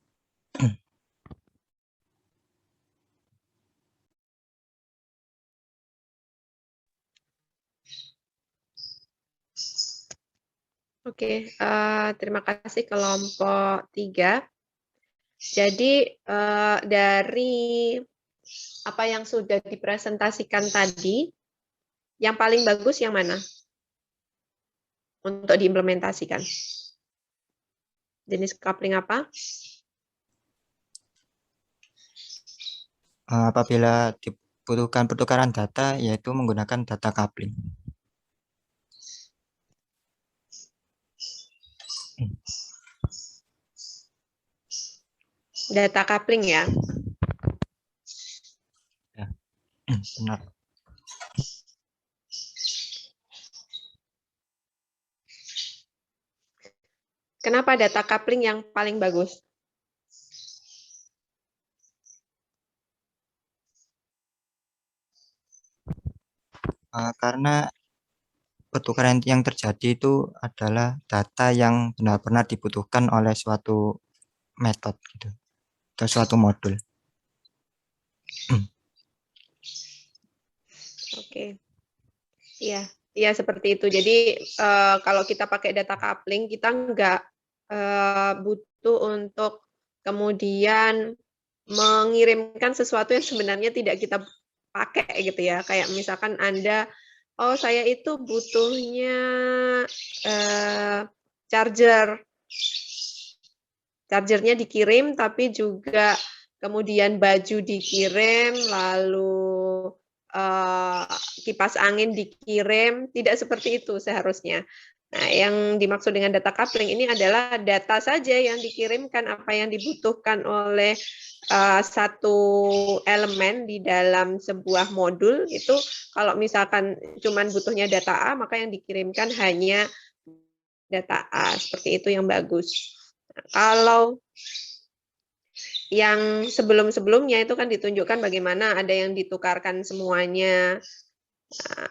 Oke, terima kasih kelompok 3. Jadi dari apa yang sudah dipresentasikan tadi, yang paling bagus yang mana untuk diimplementasikan? Jenis coupling apa? Apabila dibutuhkan pertukaran data, yaitu menggunakan data coupling. Data coupling ya? Ya, benar. Kenapa data coupling yang paling bagus? Karena pertukaran yang terjadi itu adalah data yang benar-benar dibutuhkan oleh suatu metode gitu, atau suatu modul. Oke, iya, iya seperti itu. Jadi kalau kita pakai data coupling, kita nggak butuh untuk kemudian mengirimkan sesuatu yang sebenarnya tidak kita pakai gitu ya. Kayak misalkan Anda, oh saya itu butuhnya charger. Chargernya dikirim, tapi juga kemudian baju dikirim, lalu kipas angin dikirim, tidak seperti itu seharusnya. Nah, yang dimaksud dengan data coupling ini adalah data saja yang dikirimkan, apa yang dibutuhkan oleh satu elemen di dalam sebuah modul itu. Kalau misalkan cuman butuhnya data A, maka yang dikirimkan hanya data A. Seperti itu yang bagus. Nah, kalau yang sebelum-sebelumnya itu kan ditunjukkan bagaimana ada yang ditukarkan semuanya. Nah,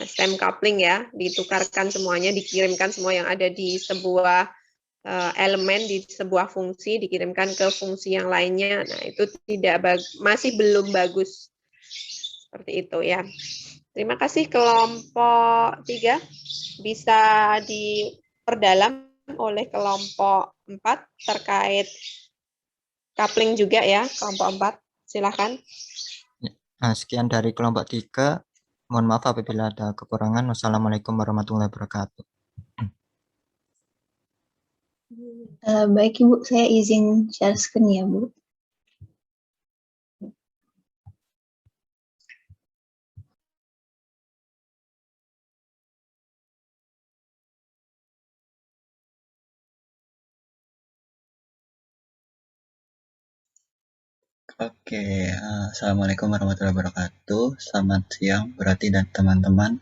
stem coupling ya, ditukarkan semuanya, dikirimkan semua yang ada di sebuah elemen di sebuah fungsi dikirimkan ke fungsi yang lainnya. Nah, itu masih belum bagus. Seperti itu ya. Terima kasih kelompok 3. Bisa diperdalam oleh kelompok 4 terkait coupling juga ya, kelompok 4. Silakan. Nah, sekian dari kelompok 3. Mohon maaf apabila ada kekurangan. Wassalamualaikum warahmatullahi wabarakatuh. Baik Ibu, saya izin share screen ya Bu. Oke, Assalamualaikum warahmatullahi wabarakatuh. Selamat siang, Berarti dan teman-teman.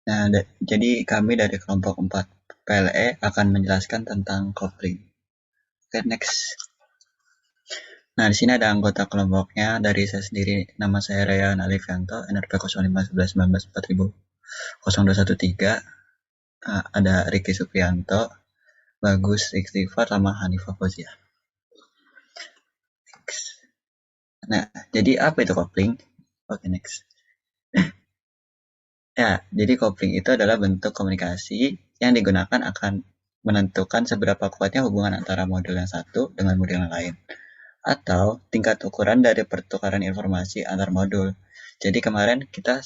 Nah, jadi kami dari kelompok 4 PLE akan menjelaskan tentang coupling. Oke, next. Nah, di sini ada anggota kelompoknya dari saya sendiri. Nama saya Rayan Alifianto, NRP 051119400213. Ada Riki Suprianto, Bagus Ikhtifar, sama Hanifah Fauzia. Nah, jadi apa itu kopling? Oke, next. Ya, jadi kopling itu adalah bentuk komunikasi yang digunakan akan menentukan seberapa kuatnya hubungan antara modul yang satu dengan modul yang lain, atau tingkat ukuran dari pertukaran informasi antar modul. Jadi kemarin kita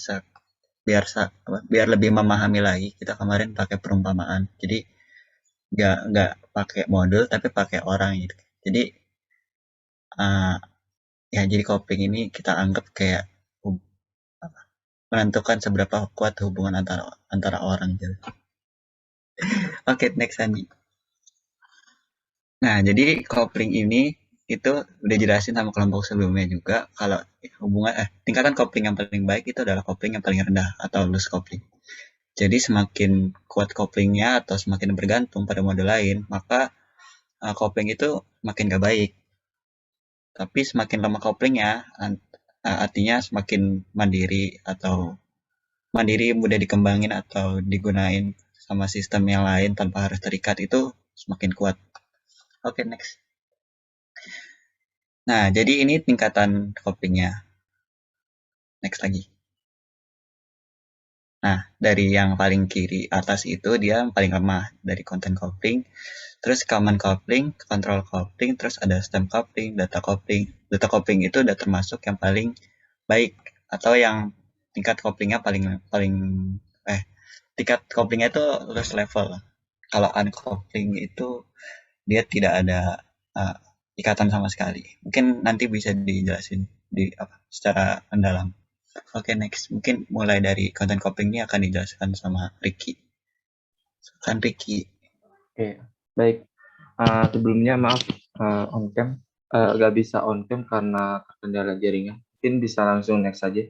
biar lebih memahami lagi, kita kemarin pakai perumpamaan. Jadi nggak pakai modul tapi pakai orang gitu. Jadi ya jadi kopling ini kita anggap kayak menentukan seberapa kuat hubungan antara orang gitu. Oke, next Andi. Nah, jadi kopling ini itu udah jelasin sama kelompok sebelumnya juga kalau tingkatan kopling yang paling baik itu adalah kopling yang paling rendah atau loose kopling. Jadi semakin kuat koplingnya atau semakin bergantung pada modul lain, maka kopling itu makin gak baik. Tapi semakin lemah koplingnya, artinya semakin mandiri mudah dikembangin atau digunain sama sistem yang lain tanpa harus terikat, itu semakin kuat. Oke, next. Nah, jadi ini tingkatan koplingnya. Next lagi. Nah, dari yang paling kiri atas itu dia paling lemah dari content coupling. Terus common coupling, control coupling, terus ada stem coupling, data coupling. Data coupling itu udah termasuk yang paling baik atau yang tingkat couplingnya tingkat couplingnya itu lowest level. Kalau uncoupling itu dia tidak ada ikatan sama sekali. Mungkin nanti bisa dijelasin secara mendalam. Oke, next. Mungkin mulai dari content coupling ini akan dijelaskan sama Ricky. Kan Ricky. Oke, baik. Sebelumnya maaf on cam, nggak bisa on cam karena terkendala jaringan. Mungkin bisa langsung next saja.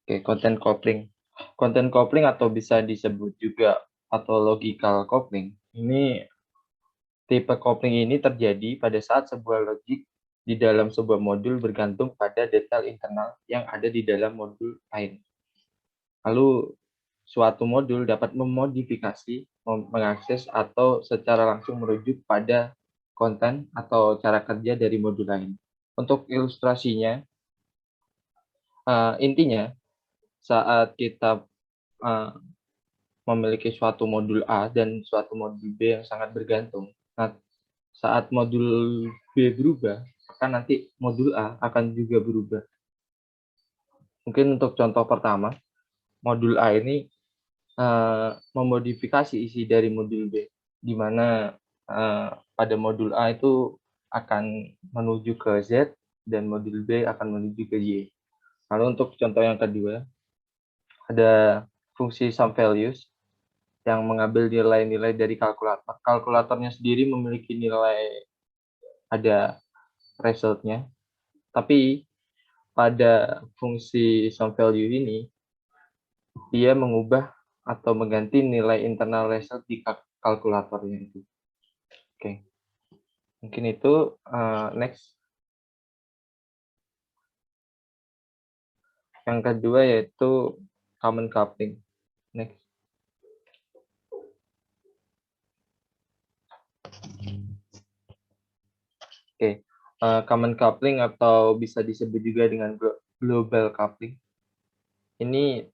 Oke, content coupling. Content coupling atau bisa disebut juga pathological coupling. Ini tipe coupling ini terjadi pada saat sebuah logik di dalam sebuah modul bergantung pada detail internal yang ada di dalam modul lain. Lalu suatu modul dapat memodifikasi, mengakses, atau secara langsung merujuk pada konten atau cara kerja dari modul lain. Untuk ilustrasinya, intinya saat kita memiliki suatu modul A dan suatu modul B yang sangat bergantung, nah, saat modul B berubah, maka nanti modul A akan juga berubah. Mungkin untuk contoh pertama, modul A ini memodifikasi isi dari modul B, di mana pada modul A itu akan menuju ke Z dan modul B akan menuju ke Y. Lalu untuk contoh yang kedua, ada fungsi sum values yang mengambil nilai-nilai dari kalkulator. Kalkulatornya sendiri memiliki nilai, ada resultnya, tapi pada fungsi sum value ini, dia mengubah atau mengganti nilai internal result di kalkulatornya itu. Oke, mungkin itu. Next. Yang kedua yaitu common coupling. Next. Oke, common coupling atau bisa disebut juga dengan global coupling. Ini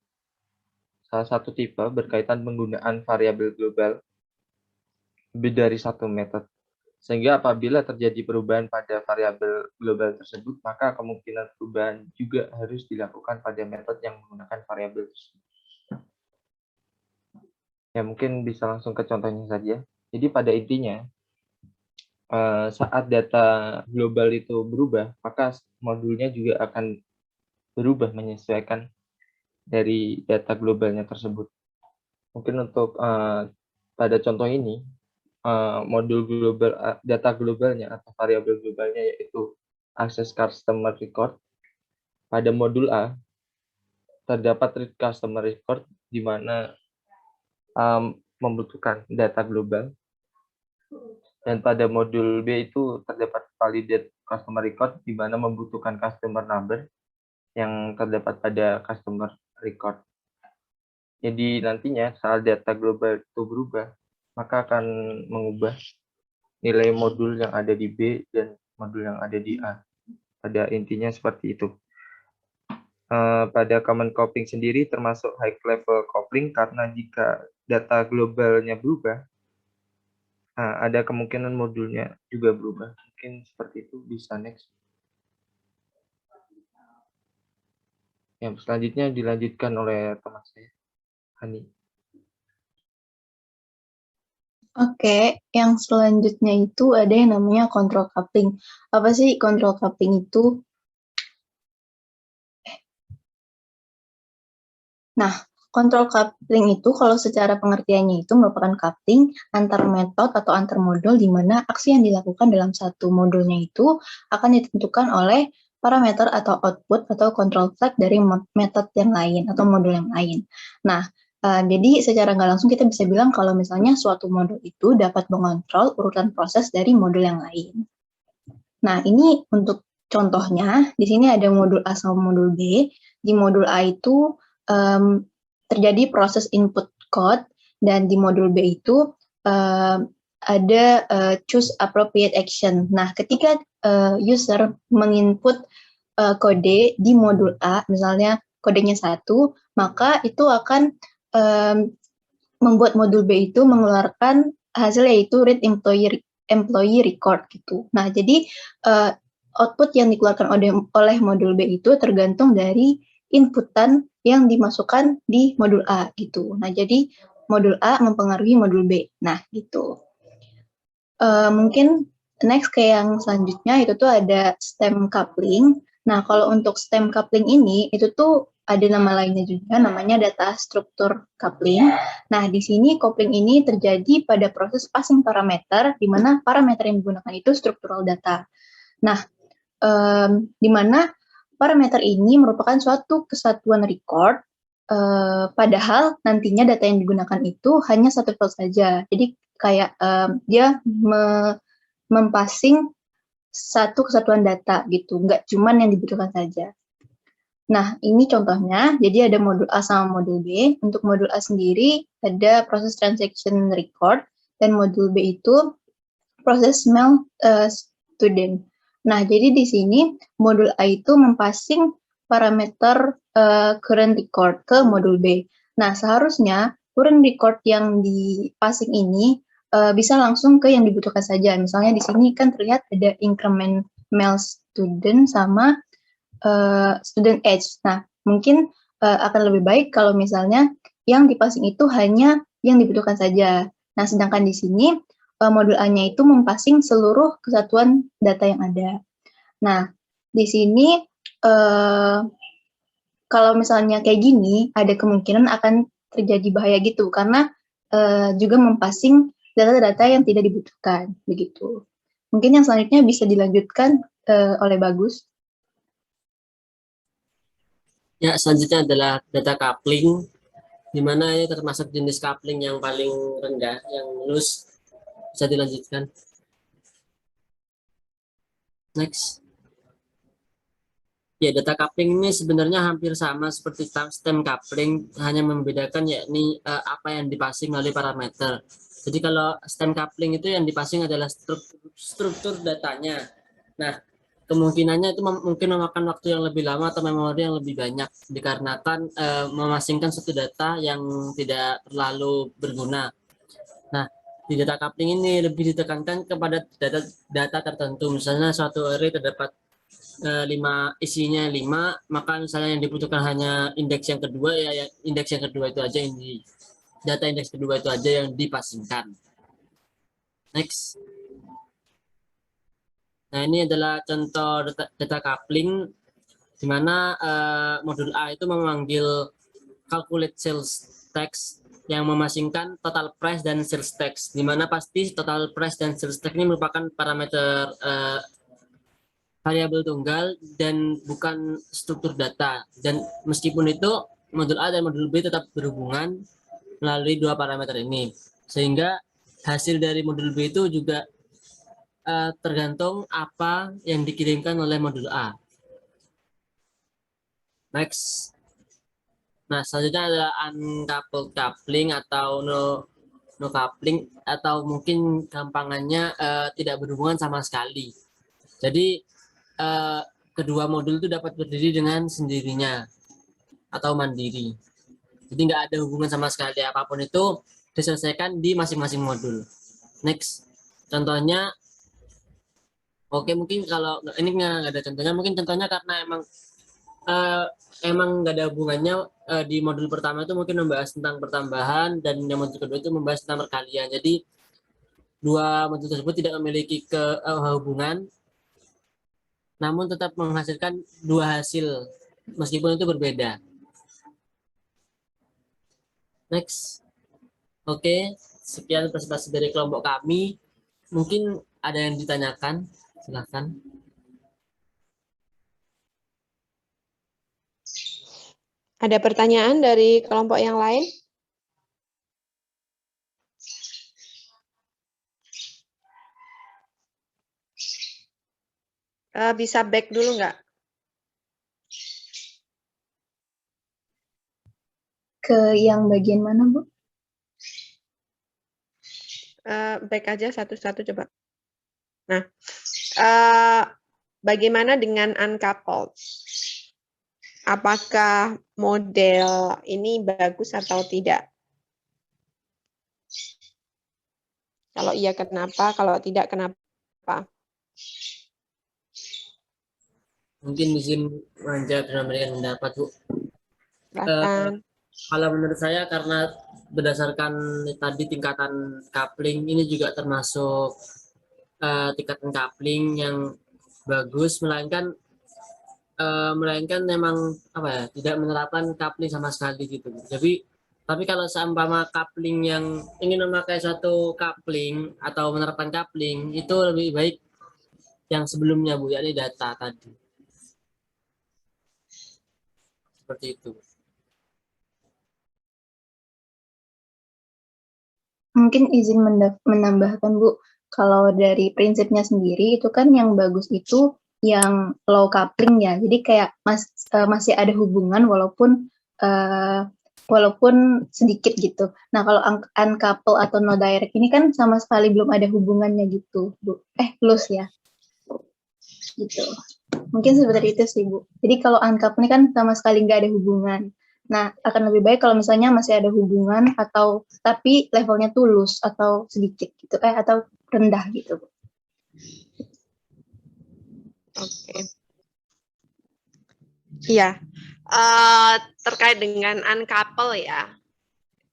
salah satu tipe berkaitan penggunaan variabel global lebih dari satu metode. Sehingga apabila terjadi perubahan pada variabel global tersebut, maka kemungkinan perubahan juga harus dilakukan pada metode yang menggunakan variabel tersebut. Ya, mungkin bisa langsung ke contohnya saja. Jadi pada intinya, saat data global itu berubah, maka modulnya juga akan berubah menyesuaikan dari data globalnya tersebut. Mungkin untuk pada contoh ini, modul global, data globalnya atau variabel globalnya yaitu access customer record. Pada modul A terdapat read customer record di mana membutuhkan data global, dan pada modul B itu terdapat validate customer record di mana membutuhkan customer number yang terdapat pada customer record. Jadi nantinya saat data global itu berubah, maka akan mengubah nilai modul yang ada di B dan modul yang ada di A. Pada intinya seperti itu. Pada common coupling sendiri termasuk high level coupling karena jika data globalnya berubah, ada kemungkinan modulnya juga berubah. Mungkin seperti itu. Bisa next. Yang selanjutnya dilanjutkan oleh teman saya, Hani. Oke, yang selanjutnya itu ada yang namanya control coupling. Apa sih control coupling itu? Nah, control coupling itu kalau secara pengertiannya itu merupakan coupling antar metode atau antar modul di mana aksi yang dilakukan dalam satu modulnya itu akan ditentukan oleh parameter atau output atau control flag dari metode yang lain atau modul yang lain. Nah, jadi secara nggak langsung kita bisa bilang kalau misalnya suatu modul itu dapat mengontrol urutan proses dari modul yang lain. Nah, ini untuk contohnya, di sini ada modul A sama modul B. Di modul A itu terjadi proses input code, dan di modul B itu ada choose appropriate action. Nah, ketika user menginput kode di modul A, misalnya kodenya 1, maka itu akan membuat modul B itu mengeluarkan hasil yaitu read employee record gitu. Nah, jadi output yang dikeluarkan oleh modul B itu tergantung dari inputan yang dimasukkan di modul A gitu. Nah, jadi modul A mempengaruhi modul B. Nah, gitu. Mungkin next ke yang selanjutnya itu tuh ada stem coupling. Nah, kalau untuk stem coupling ini itu tuh ada nama lainnya juga, namanya data struktur coupling. Nah, di sini coupling ini terjadi pada proses passing parameter, di mana parameter yang digunakan itu struktural data. Nah, di mana parameter ini merupakan suatu kesatuan record, padahal nantinya data yang digunakan itu hanya satu file saja. Jadi kayak dia mempassing satu kesatuan data gitu, nggak cuman yang dibutuhkan saja. Nah, ini contohnya, jadi ada modul A sama modul B. Untuk modul A sendiri ada proses transaction record, dan modul B itu proses mail student. Nah, jadi di sini modul A itu mempassing parameter current record ke modul B. Nah, seharusnya current record yang dipassing ini bisa langsung ke yang dibutuhkan saja. Misalnya di sini kan terlihat ada increment mail student sama student age. Nah, mungkin akan lebih baik kalau misalnya yang dipassing itu hanya yang dibutuhkan saja. Nah, sedangkan di sini modul A-nya itu mempassing seluruh kesatuan data yang ada. Nah, di sini kalau misalnya kayak gini, ada kemungkinan akan terjadi bahaya gitu, karena juga mempassing data-data yang tidak dibutuhkan, begitu. Mungkin yang selanjutnya bisa dilanjutkan oleh Bagus. Ya, selanjutnya adalah data coupling, di mana ini termasuk jenis coupling yang paling rendah, yang loose. Bisa dilanjutkan. Next. Ya, data coupling ini sebenarnya hampir sama seperti stem coupling, hanya membedakan yakni apa yang dipassing oleh parameter. Jadi kalau stem coupling itu yang dipassing adalah struktur datanya. Nah, kemungkinannya itu mungkin memakan waktu yang lebih lama atau memori yang lebih banyak, dikarenakan memasingkan suatu data yang tidak terlalu berguna. Nah, di data coupling ini lebih ditekankan kepada data tertentu. Misalnya suatu array terdapat 5 isinya 5, maka misalnya yang dibutuhkan hanya indeks yang kedua, ya indeks yang kedua itu aja data indeks kedua itu aja yang dipasingkan. Next. Nah, ini adalah contoh data coupling di mana modul A itu memanggil calculate sales tax yang memasingkan total price dan sales tax, di mana pasti total price dan sales tax ini merupakan parameter variabel tunggal dan bukan struktur data. Dan meskipun itu modul A dan modul B tetap berhubungan melalui dua parameter ini, sehingga hasil dari modul B itu juga tergantung apa yang dikirimkan oleh modul A. Next. Nah, selanjutnya adalah uncoupled coupling atau no coupling, atau mungkin gampangannya tidak berhubungan sama sekali. Jadi kedua modul itu dapat berdiri dengan sendirinya atau mandiri. Jadi nggak ada hubungan sama sekali, apapun itu diselesaikan di masing-masing modul. Next, contohnya, oke mungkin kalau ini nggak ada contohnya, mungkin contohnya karena emang nggak ada hubungannya. Di modul pertama itu mungkin membahas tentang pertambahan, dan yang modul kedua itu membahas tentang perkalian. Jadi dua modul tersebut tidak memiliki hubungan, namun tetap menghasilkan dua hasil meskipun itu berbeda. Next. Oke, sekian presentasi dari kelompok kami. Mungkin ada yang ditanyakan, silakan. Ada pertanyaan dari kelompok yang lain? Bisa back dulu nggak? Ke yang bagian mana, Bu? Back aja satu-satu coba. Nah, bagaimana dengan uncoupled? Apakah model ini bagus atau tidak? Kalau iya kenapa, kalau tidak kenapa? Mungkin izin menjawab dan memberikan pendapat, Bu. Silakan. Kalau menurut saya, karena berdasarkan tadi tingkatan coupling, ini juga termasuk tingkatan coupling yang bagus, melainkan memang apa ya, tidak menerapkan coupling sama sekali gitu. Tapi kalau seumpama coupling yang ingin memakai suatu coupling atau menerapkan coupling, itu lebih baik yang sebelumnya, Bu, yakni data tadi. Seperti itu. Mungkin izin menambahkan, Bu, kalau dari prinsipnya sendiri itu kan yang bagus itu yang low coupling ya. Jadi kayak masih ada hubungan walaupun sedikit gitu. Nah, kalau uncoupled atau no direct ini kan sama sekali belum ada hubungannya gitu, Bu. Loose ya. Gitu. Mungkin seperti itu sih, Bu. Jadi kalau uncoupled ini kan sama sekali nggak ada hubungan. Nah, akan lebih baik kalau misalnya masih ada hubungan atau tapi levelnya tuh loose atau sedikit gitu, atau rendah gitu. Oke. Iya. Terkait dengan uncoupled ya.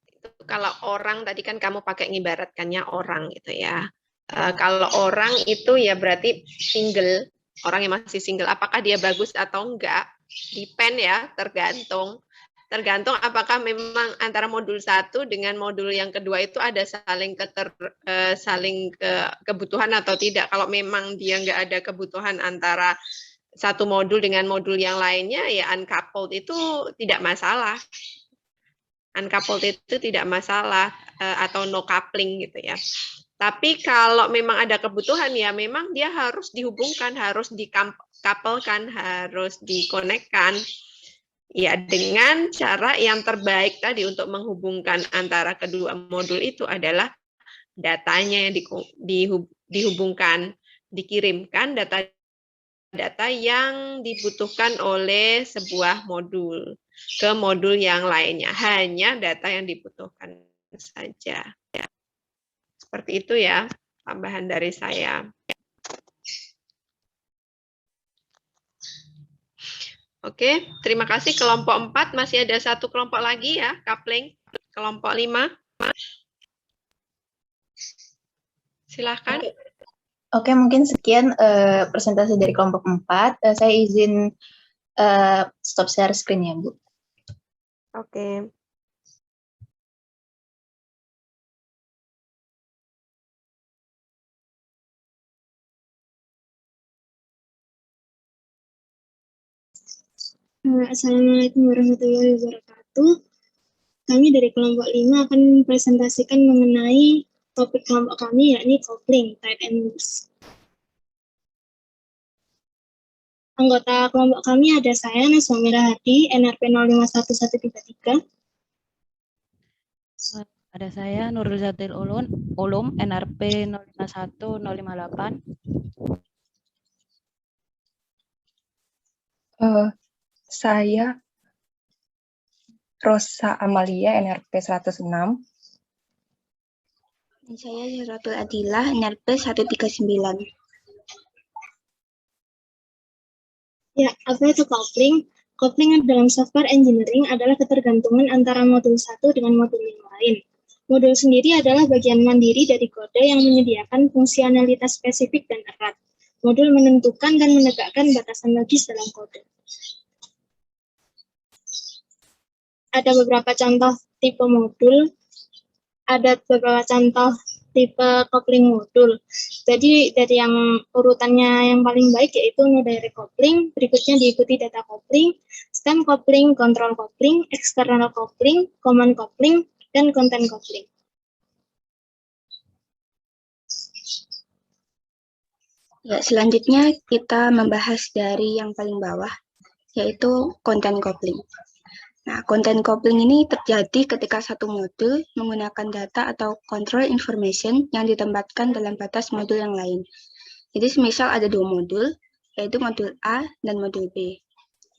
Itu kalau orang tadi kan kamu pakai ngibaratkannya orang gitu ya. Kalau orang itu ya berarti single, orang yang masih single. Apakah dia bagus atau enggak? Depend ya, tergantung apakah memang antara modul 1 dengan modul yang kedua itu ada saling kebutuhan atau tidak. Kalau memang dia nggak ada kebutuhan antara satu modul dengan modul yang lainnya, ya uncoupled itu tidak masalah. Uncoupled itu tidak masalah, atau no coupling gitu ya. Tapi kalau memang ada kebutuhan, ya memang dia harus dihubungkan, harus dikapelkan, harus dikonekkan. Ya, dengan cara yang terbaik tadi untuk menghubungkan antara kedua modul itu adalah datanya yang dihubungkan, dikirimkan data yang dibutuhkan oleh sebuah modul ke modul yang lainnya. Hanya data yang dibutuhkan saja. Seperti itu ya, tambahan dari saya. Oke, terima kasih kelompok 4. Masih ada satu kelompok lagi ya, coupling. Kelompok 5. Silahkan. Oke, mungkin sekian presentasi dari kelompok 4. Saya izin stop share screen ya, Bu. Oke. Assalamualaikum warahmatullahi wabarakatuh. Kami dari kelompok 5 akan presentasikan mengenai topik kelompok kami, yakni coupling, type and use. Anggota kelompok kami ada saya, Naswa Mirahati, NRP 051133. Ada saya, Nurul Zatil Ulum, NRP 051058. Saya Rosa Amalia, NRP 106. Dan saya Zuratul Adilah, NRP 139. Ya, apa itu coupling? Coupling dalam software engineering adalah ketergantungan antara modul satu dengan modul yang lain. Modul sendiri adalah bagian mandiri dari kode yang menyediakan fungsionalitas spesifik dan erat. Modul menentukan dan menegakkan batasan logis dalam kode. Ada beberapa contoh tipe modul, ada beberapa contoh tipe coupling modul. Jadi dari yang urutannya yang paling baik yaitu no direct coupling, berikutnya diikuti data coupling, stem coupling, control coupling, external coupling, command coupling, dan content coupling. Ya, selanjutnya kita membahas dari yang paling bawah, yaitu content coupling. Nah, content coupling ini terjadi ketika satu modul menggunakan data atau control information yang ditempatkan dalam batas modul yang lain. Jadi, semisal ada dua modul, yaitu modul A dan modul B.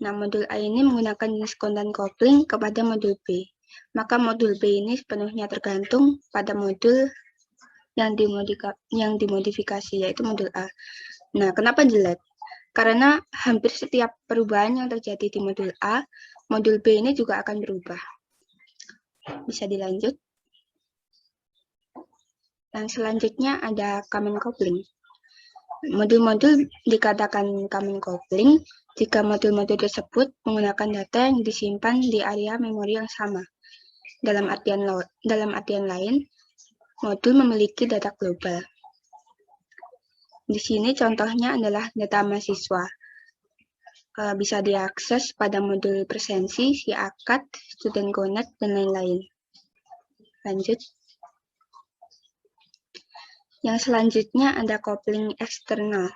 Nah, modul A ini menggunakan jenis content coupling kepada modul B. Maka modul B ini sepenuhnya tergantung pada modul yang dimodifikasi, yaitu modul A. Nah, kenapa jelek? Karena hampir setiap perubahan yang terjadi di modul A, modul B ini juga akan berubah. Bisa dilanjut. Dan selanjutnya ada common coupling. Modul-modul dikatakan common coupling jika modul-modul tersebut menggunakan data yang disimpan di area memori yang sama. Dalam artian lain, modul memiliki data global. Di sini contohnya adalah data mahasiswa. Bisa diakses pada modul presensi, SIAKAT, Student Connect, dan lain-lain. Lanjut. Yang selanjutnya ada coupling eksternal.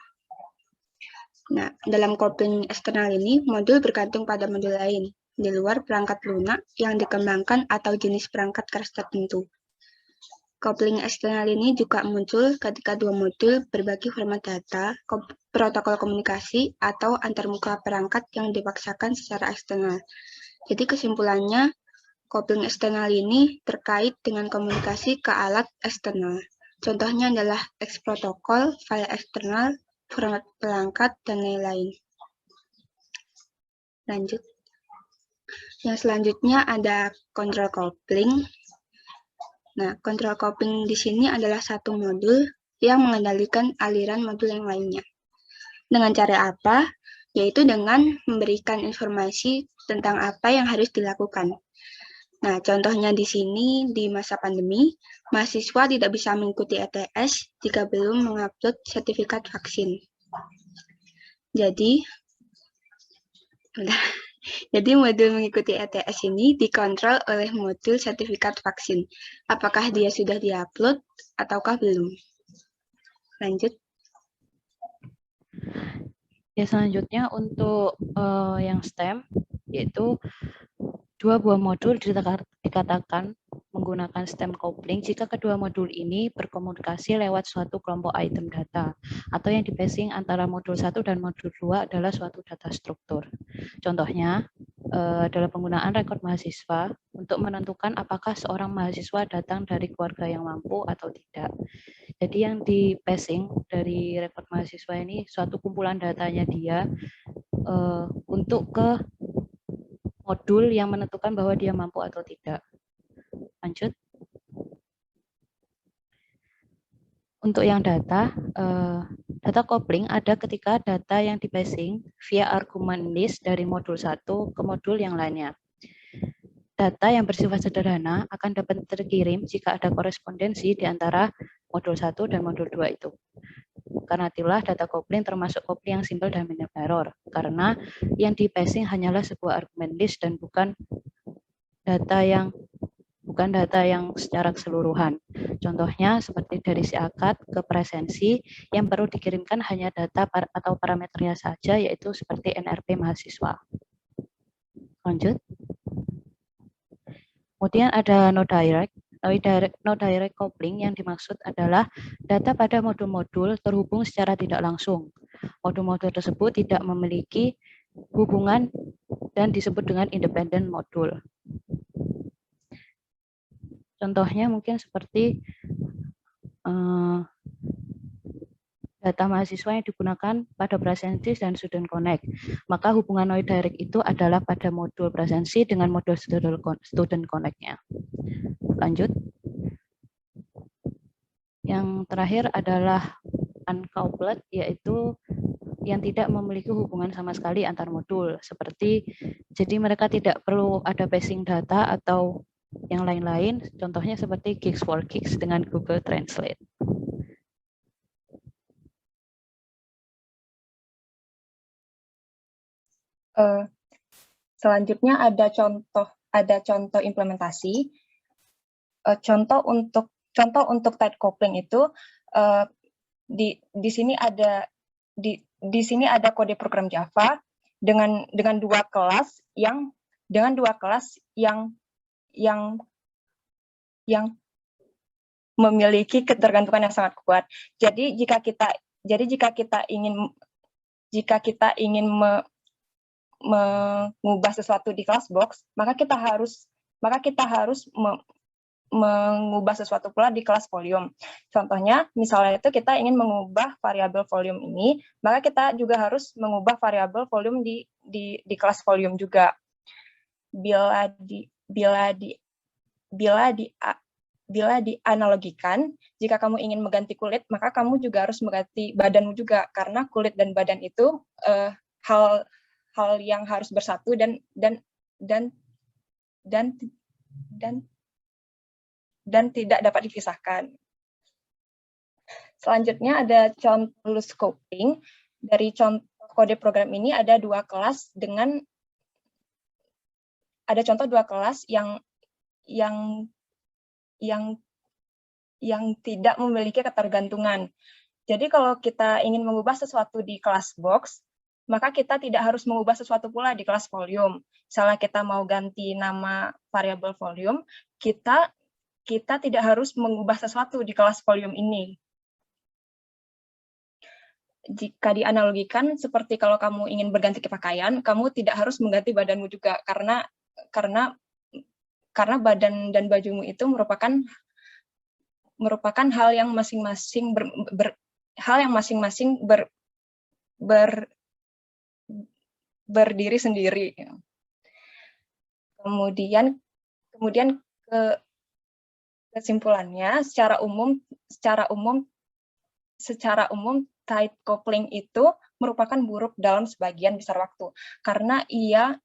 Nah, dalam coupling eksternal ini, modul bergantung pada modul lain, di luar perangkat lunak yang dikembangkan atau jenis perangkat keras tertentu. Coupling eksternal ini juga muncul ketika dua modul berbagi format data, protokol komunikasi, atau antarmuka perangkat yang dipaksakan secara eksternal. Jadi kesimpulannya, coupling eksternal ini terkait dengan komunikasi ke alat eksternal. Contohnya adalah X protokol, file eksternal, format perangkat, dan lain-lain. Lanjut. Yang selanjutnya ada control coupling. Nah, control coupling di sini adalah satu modul yang mengendalikan aliran modul yang lainnya. Dengan cara apa? Yaitu dengan memberikan informasi tentang apa yang harus dilakukan. Nah, contohnya di sini di masa pandemi, mahasiswa tidak bisa mengikuti ETS jika belum mengupload sertifikat vaksin. Jadi modul mengikuti ETS ini dikontrol oleh modul sertifikat vaksin. Apakah dia sudah diupload ataukah belum? Lanjut. Ya, selanjutnya untuk yang STEM, yaitu dua buah modul dikatakan menggunakan stem coupling jika kedua modul ini berkomunikasi lewat suatu kelompok item data atau yang di-passing antara modul 1 dan modul 2 adalah suatu data struktur. Contohnya adalah penggunaan rekod mahasiswa untuk menentukan apakah seorang mahasiswa datang dari keluarga yang mampu atau tidak. Jadi yang di-passing dari rekod mahasiswa ini suatu kumpulan datanya dia untuk ke modul yang menentukan bahwa dia mampu atau tidak. Lanjut. Untuk yang data coupling ada ketika data yang di-passing via argumen list dari modul 1 ke modul yang lainnya. Data yang bersifat sederhana akan dapat terkirim jika ada korespondensi di antara modul 1 dan modul 2 itu. Karena itulah data coupling termasuk coupling yang simple dan minimum error, karena yang di-passing hanyalah sebuah argumen list dan bukan data yang secara keseluruhan. Contohnya seperti dari SIAKAT ke presensi yang perlu dikirimkan hanya data atau parameternya saja, yaitu seperti NRP mahasiswa. Lanjut. Kemudian ada no direct coupling yang dimaksud adalah data pada modul-modul terhubung secara tidak langsung. Modul-modul tersebut tidak memiliki hubungan dan disebut dengan independent modul. Contohnya mungkin seperti data mahasiswa yang digunakan pada Prasensis dan Student Connect. Maka hubungan no direct itu adalah pada modul Prasensi dengan modul Student Connect-nya. Lanjut. Yang terakhir adalah uncoupled, yaitu yang tidak memiliki hubungan sama sekali antar modul. Seperti, jadi mereka tidak perlu ada passing data atau yang lain-lain. Contohnya seperti Gigs for Gigs dengan Google Translate. Selanjutnya ada contoh implementasi. Contoh untuk tight coupling itu di sini ada kode program Java dengan dua kelas yang memiliki ketergantungan yang sangat kuat. Jadi jika kita ingin mengubah sesuatu di kelas box, maka kita harus mengubah sesuatu pula di kelas volume. Contohnya, misalnya itu kita ingin mengubah variabel volume ini, maka kita juga harus mengubah variabel volume di kelas volume juga. Bila dianalogikan, jika kamu ingin mengganti kulit, maka kamu juga harus mengganti badanmu juga, karena kulit dan badan itu hal yang harus bersatu dan tidak dapat dipisahkan. Selanjutnya ada contoh loose scoping. Dari contoh kode program ini ada dua kelas yang tidak memiliki ketergantungan. Jadi kalau kita ingin mengubah sesuatu di kelas box, maka kita tidak harus mengubah sesuatu pula di kelas volume. Misalnya kita mau ganti nama variabel volume, kita tidak harus mengubah sesuatu di kelas volume ini. Jika dianalogikan, seperti kalau kamu ingin berganti pakaian, kamu tidak harus mengganti badanmu juga, karena badan dan bajumu itu merupakan hal yang masing-masing berdiri sendiri. Kemudian kesimpulannya, secara umum tight coupling itu merupakan buruk dalam sebagian besar waktu, karena ia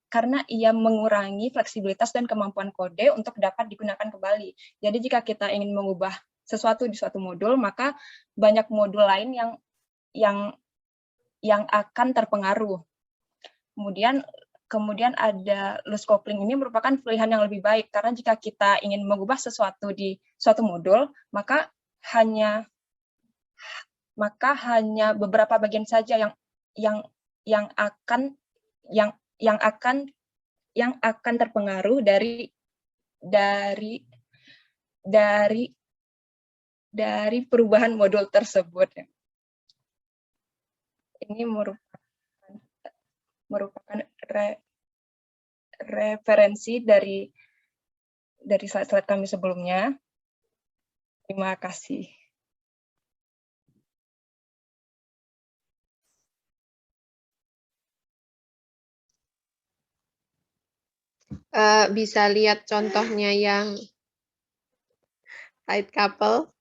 mengurangi fleksibilitas dan kemampuan kode untuk dapat digunakan kembali. Jadi jika kita ingin mengubah sesuatu di suatu modul, maka banyak modul lain yang akan terpengaruh. Kemudian ada loose coupling ini merupakan pilihan yang lebih baik, karena jika kita ingin mengubah sesuatu di suatu modul, maka hanya beberapa bagian saja yang akan terpengaruh dari perubahan modul tersebut. Ini merupakan referensi dari slide-slide kami sebelumnya. Terima kasih. Bisa lihat contohnya yang tight couple.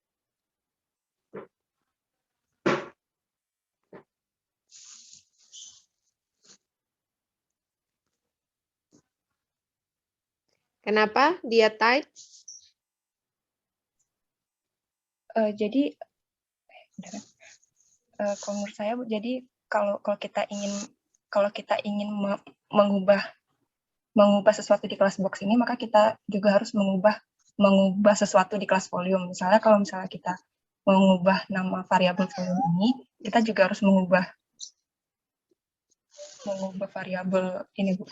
Kenapa dia tight? Jadi kalau menurut saya, jadi kalau kita ingin mengubah sesuatu di kelas box ini, maka kita juga harus mengubah sesuatu di kelas volume. Misalnya kalau kita mengubah nama variabel volume ini, kita juga harus mengubah variabel ini, Bu.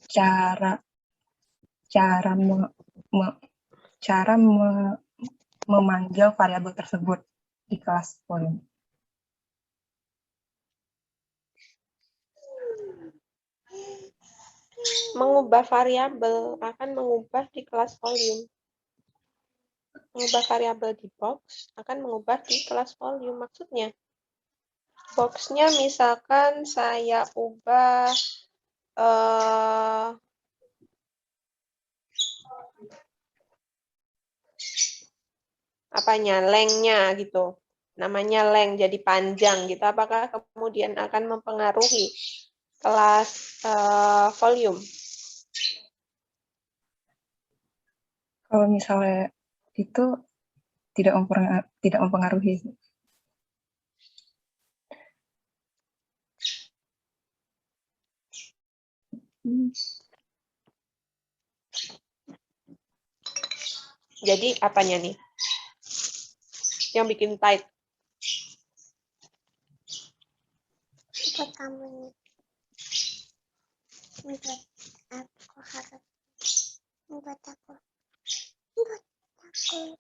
Cara memanggil variabel tersebut di kelas volume. Mengubah variabel akan mengubah di kelas volume. Mengubah variabel di box akan mengubah di kelas volume. Maksudnya, box-nya misalkan saya ubah length-nya gitu. Namanya length jadi panjang gitu. Apakah kemudian akan mempengaruhi kelas volume? Kalau misalnya itu tidak mempengaruhi. Jadi apanya nih? Yang bikin tight? Buat kamu nih. Buat aku harus. Buat aku. Buat aku.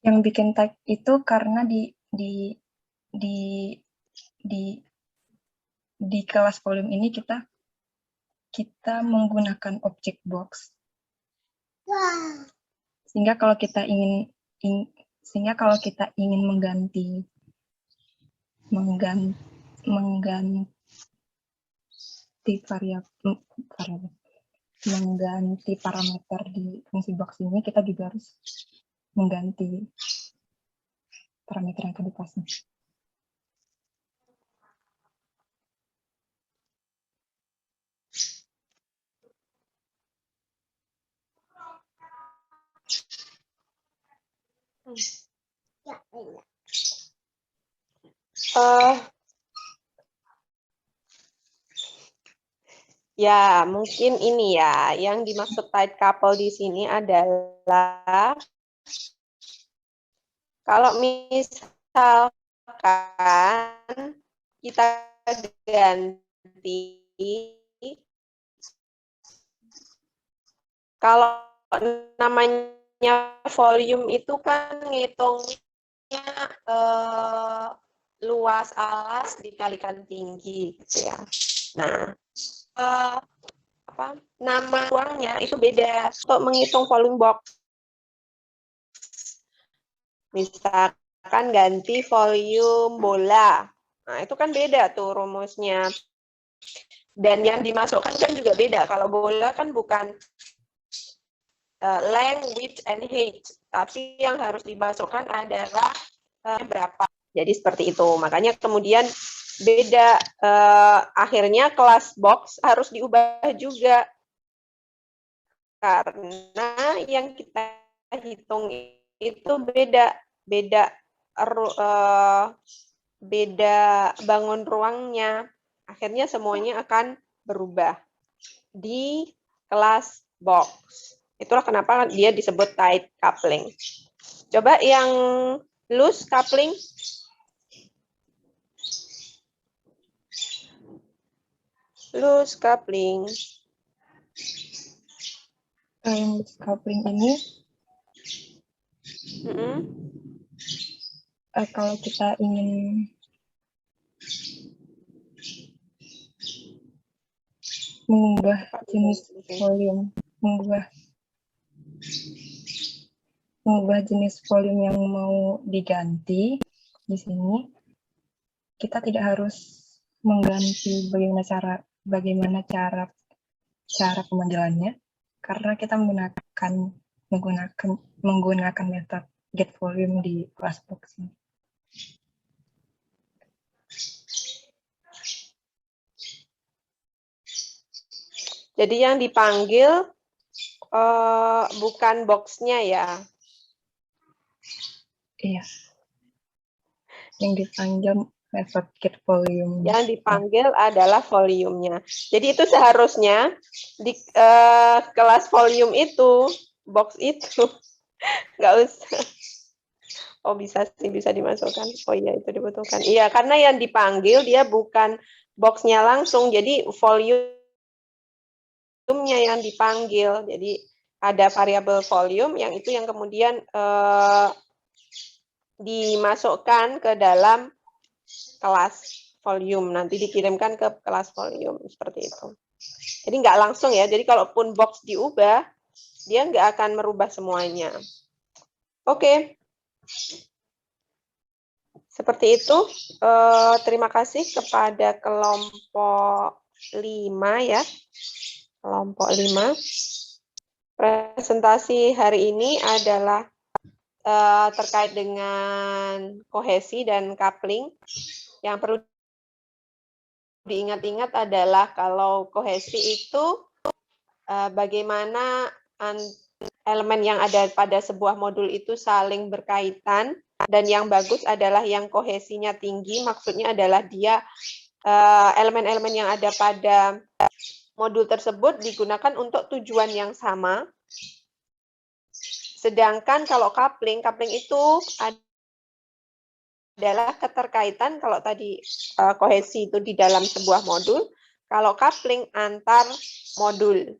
Yang bikin tight itu karena di kelas volume ini kita menggunakan objek box. Wow. Sehingga kalau kita ingin mengganti parameter di fungsi box ini, kita juga harus mengganti parameter yang akan dipasang. Ya, mungkin ini ya, yang dimaksud tight couple di sini adalah kalau misalkan kita ganti, kalau namanya volume itu kan ngitungnya luas alas dikalikan tinggi, gitu ya. Nah, nama ruangnya itu beda untuk menghitung volume box. Misalkan ganti volume bola, nah itu kan beda tuh rumusnya. Dan yang dimasukkan kan juga beda. Kalau bola kan bukan length, width, and height, tapi yang harus dimasukkan adalah berapa. Jadi seperti itu. Makanya kemudian beda, akhirnya kelas box harus diubah juga karena yang kita hitung itu beda bangun ruangnya. Akhirnya semuanya akan berubah di kelas box. Itulah kenapa dia disebut tight coupling. Coba yang loose coupling. Loose coupling. Loose coupling ini kalau kita ingin mengubah jenis volume, mengubah jenis volume yang mau diganti di sini, kita tidak harus mengganti bagaimana cara pemanggilannya, karena kita menggunakan metode get volume di kelas box ini. Jadi yang dipanggil bukan box-nya ya? Iya. Yang dipanggil metode get volume. Yang dipanggil adalah volume-nya. Jadi itu seharusnya di kelas volume itu, box itu, nggak usah. Oh bisa sih, bisa dimasukkan. Oh iya itu dibutuhkan. Iya, karena yang dipanggil dia bukan box-nya langsung, jadi volume-nya yang dipanggil. Jadi ada variabel volume yang itu yang kemudian dimasukkan ke dalam kelas volume, nanti dikirimkan ke kelas volume, seperti itu. Jadi nggak langsung ya, jadi kalaupun box diubah, dia nggak akan merubah semuanya. Oke. Seperti itu, terima kasih kepada kelompok 5 ya. Kelompok 5. Presentasi hari ini adalah terkait dengan kohesi dan coupling. Yang perlu diingat-ingat adalah kalau kohesi itu bagaimana elemen yang ada pada sebuah modul itu saling berkaitan, dan yang bagus adalah yang kohesinya tinggi, maksudnya adalah dia elemen-elemen yang ada pada modul tersebut digunakan untuk tujuan yang sama. Sedangkan kalau coupling itu adalah keterkaitan, kalau tadi kohesi itu di dalam sebuah modul, kalau coupling antar modul.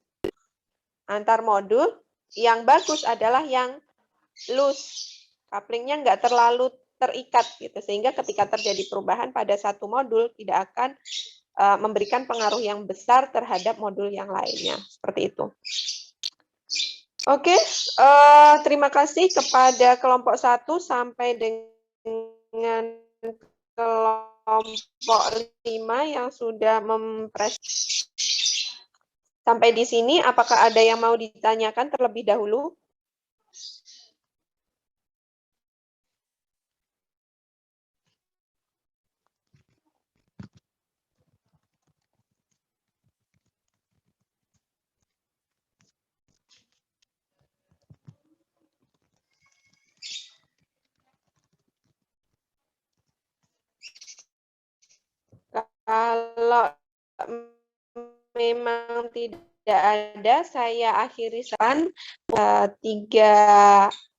Antar modul, yang bagus adalah yang loose. Couplingnya nggak terlalu terikat, gitu, sehingga ketika terjadi perubahan pada satu modul, tidak akan memberikan pengaruh yang besar terhadap modul yang lainnya. Seperti itu. Oke, terima kasih kepada kelompok 1 sampai dengan kelompok 5 yang sudah sampai di sini. Apakah ada yang mau ditanyakan terlebih dahulu? Kalau memang tidak ada, saya akhiri 3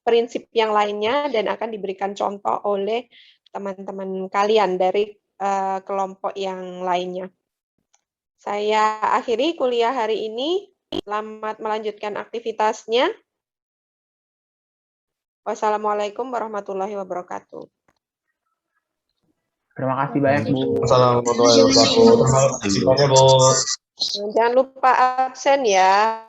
prinsip yang lainnya dan akan diberikan contoh oleh teman-teman kalian dari kelompok yang lainnya. Saya akhiri kuliah hari ini. Selamat melanjutkan aktivitasnya. Wassalamualaikum warahmatullahi wabarakatuh. Terima kasih banyak, Bu. Assalamualaikum warahmatullahi wabarakatuh. Terima kasih banyak, Bu. Jangan lupa absen ya.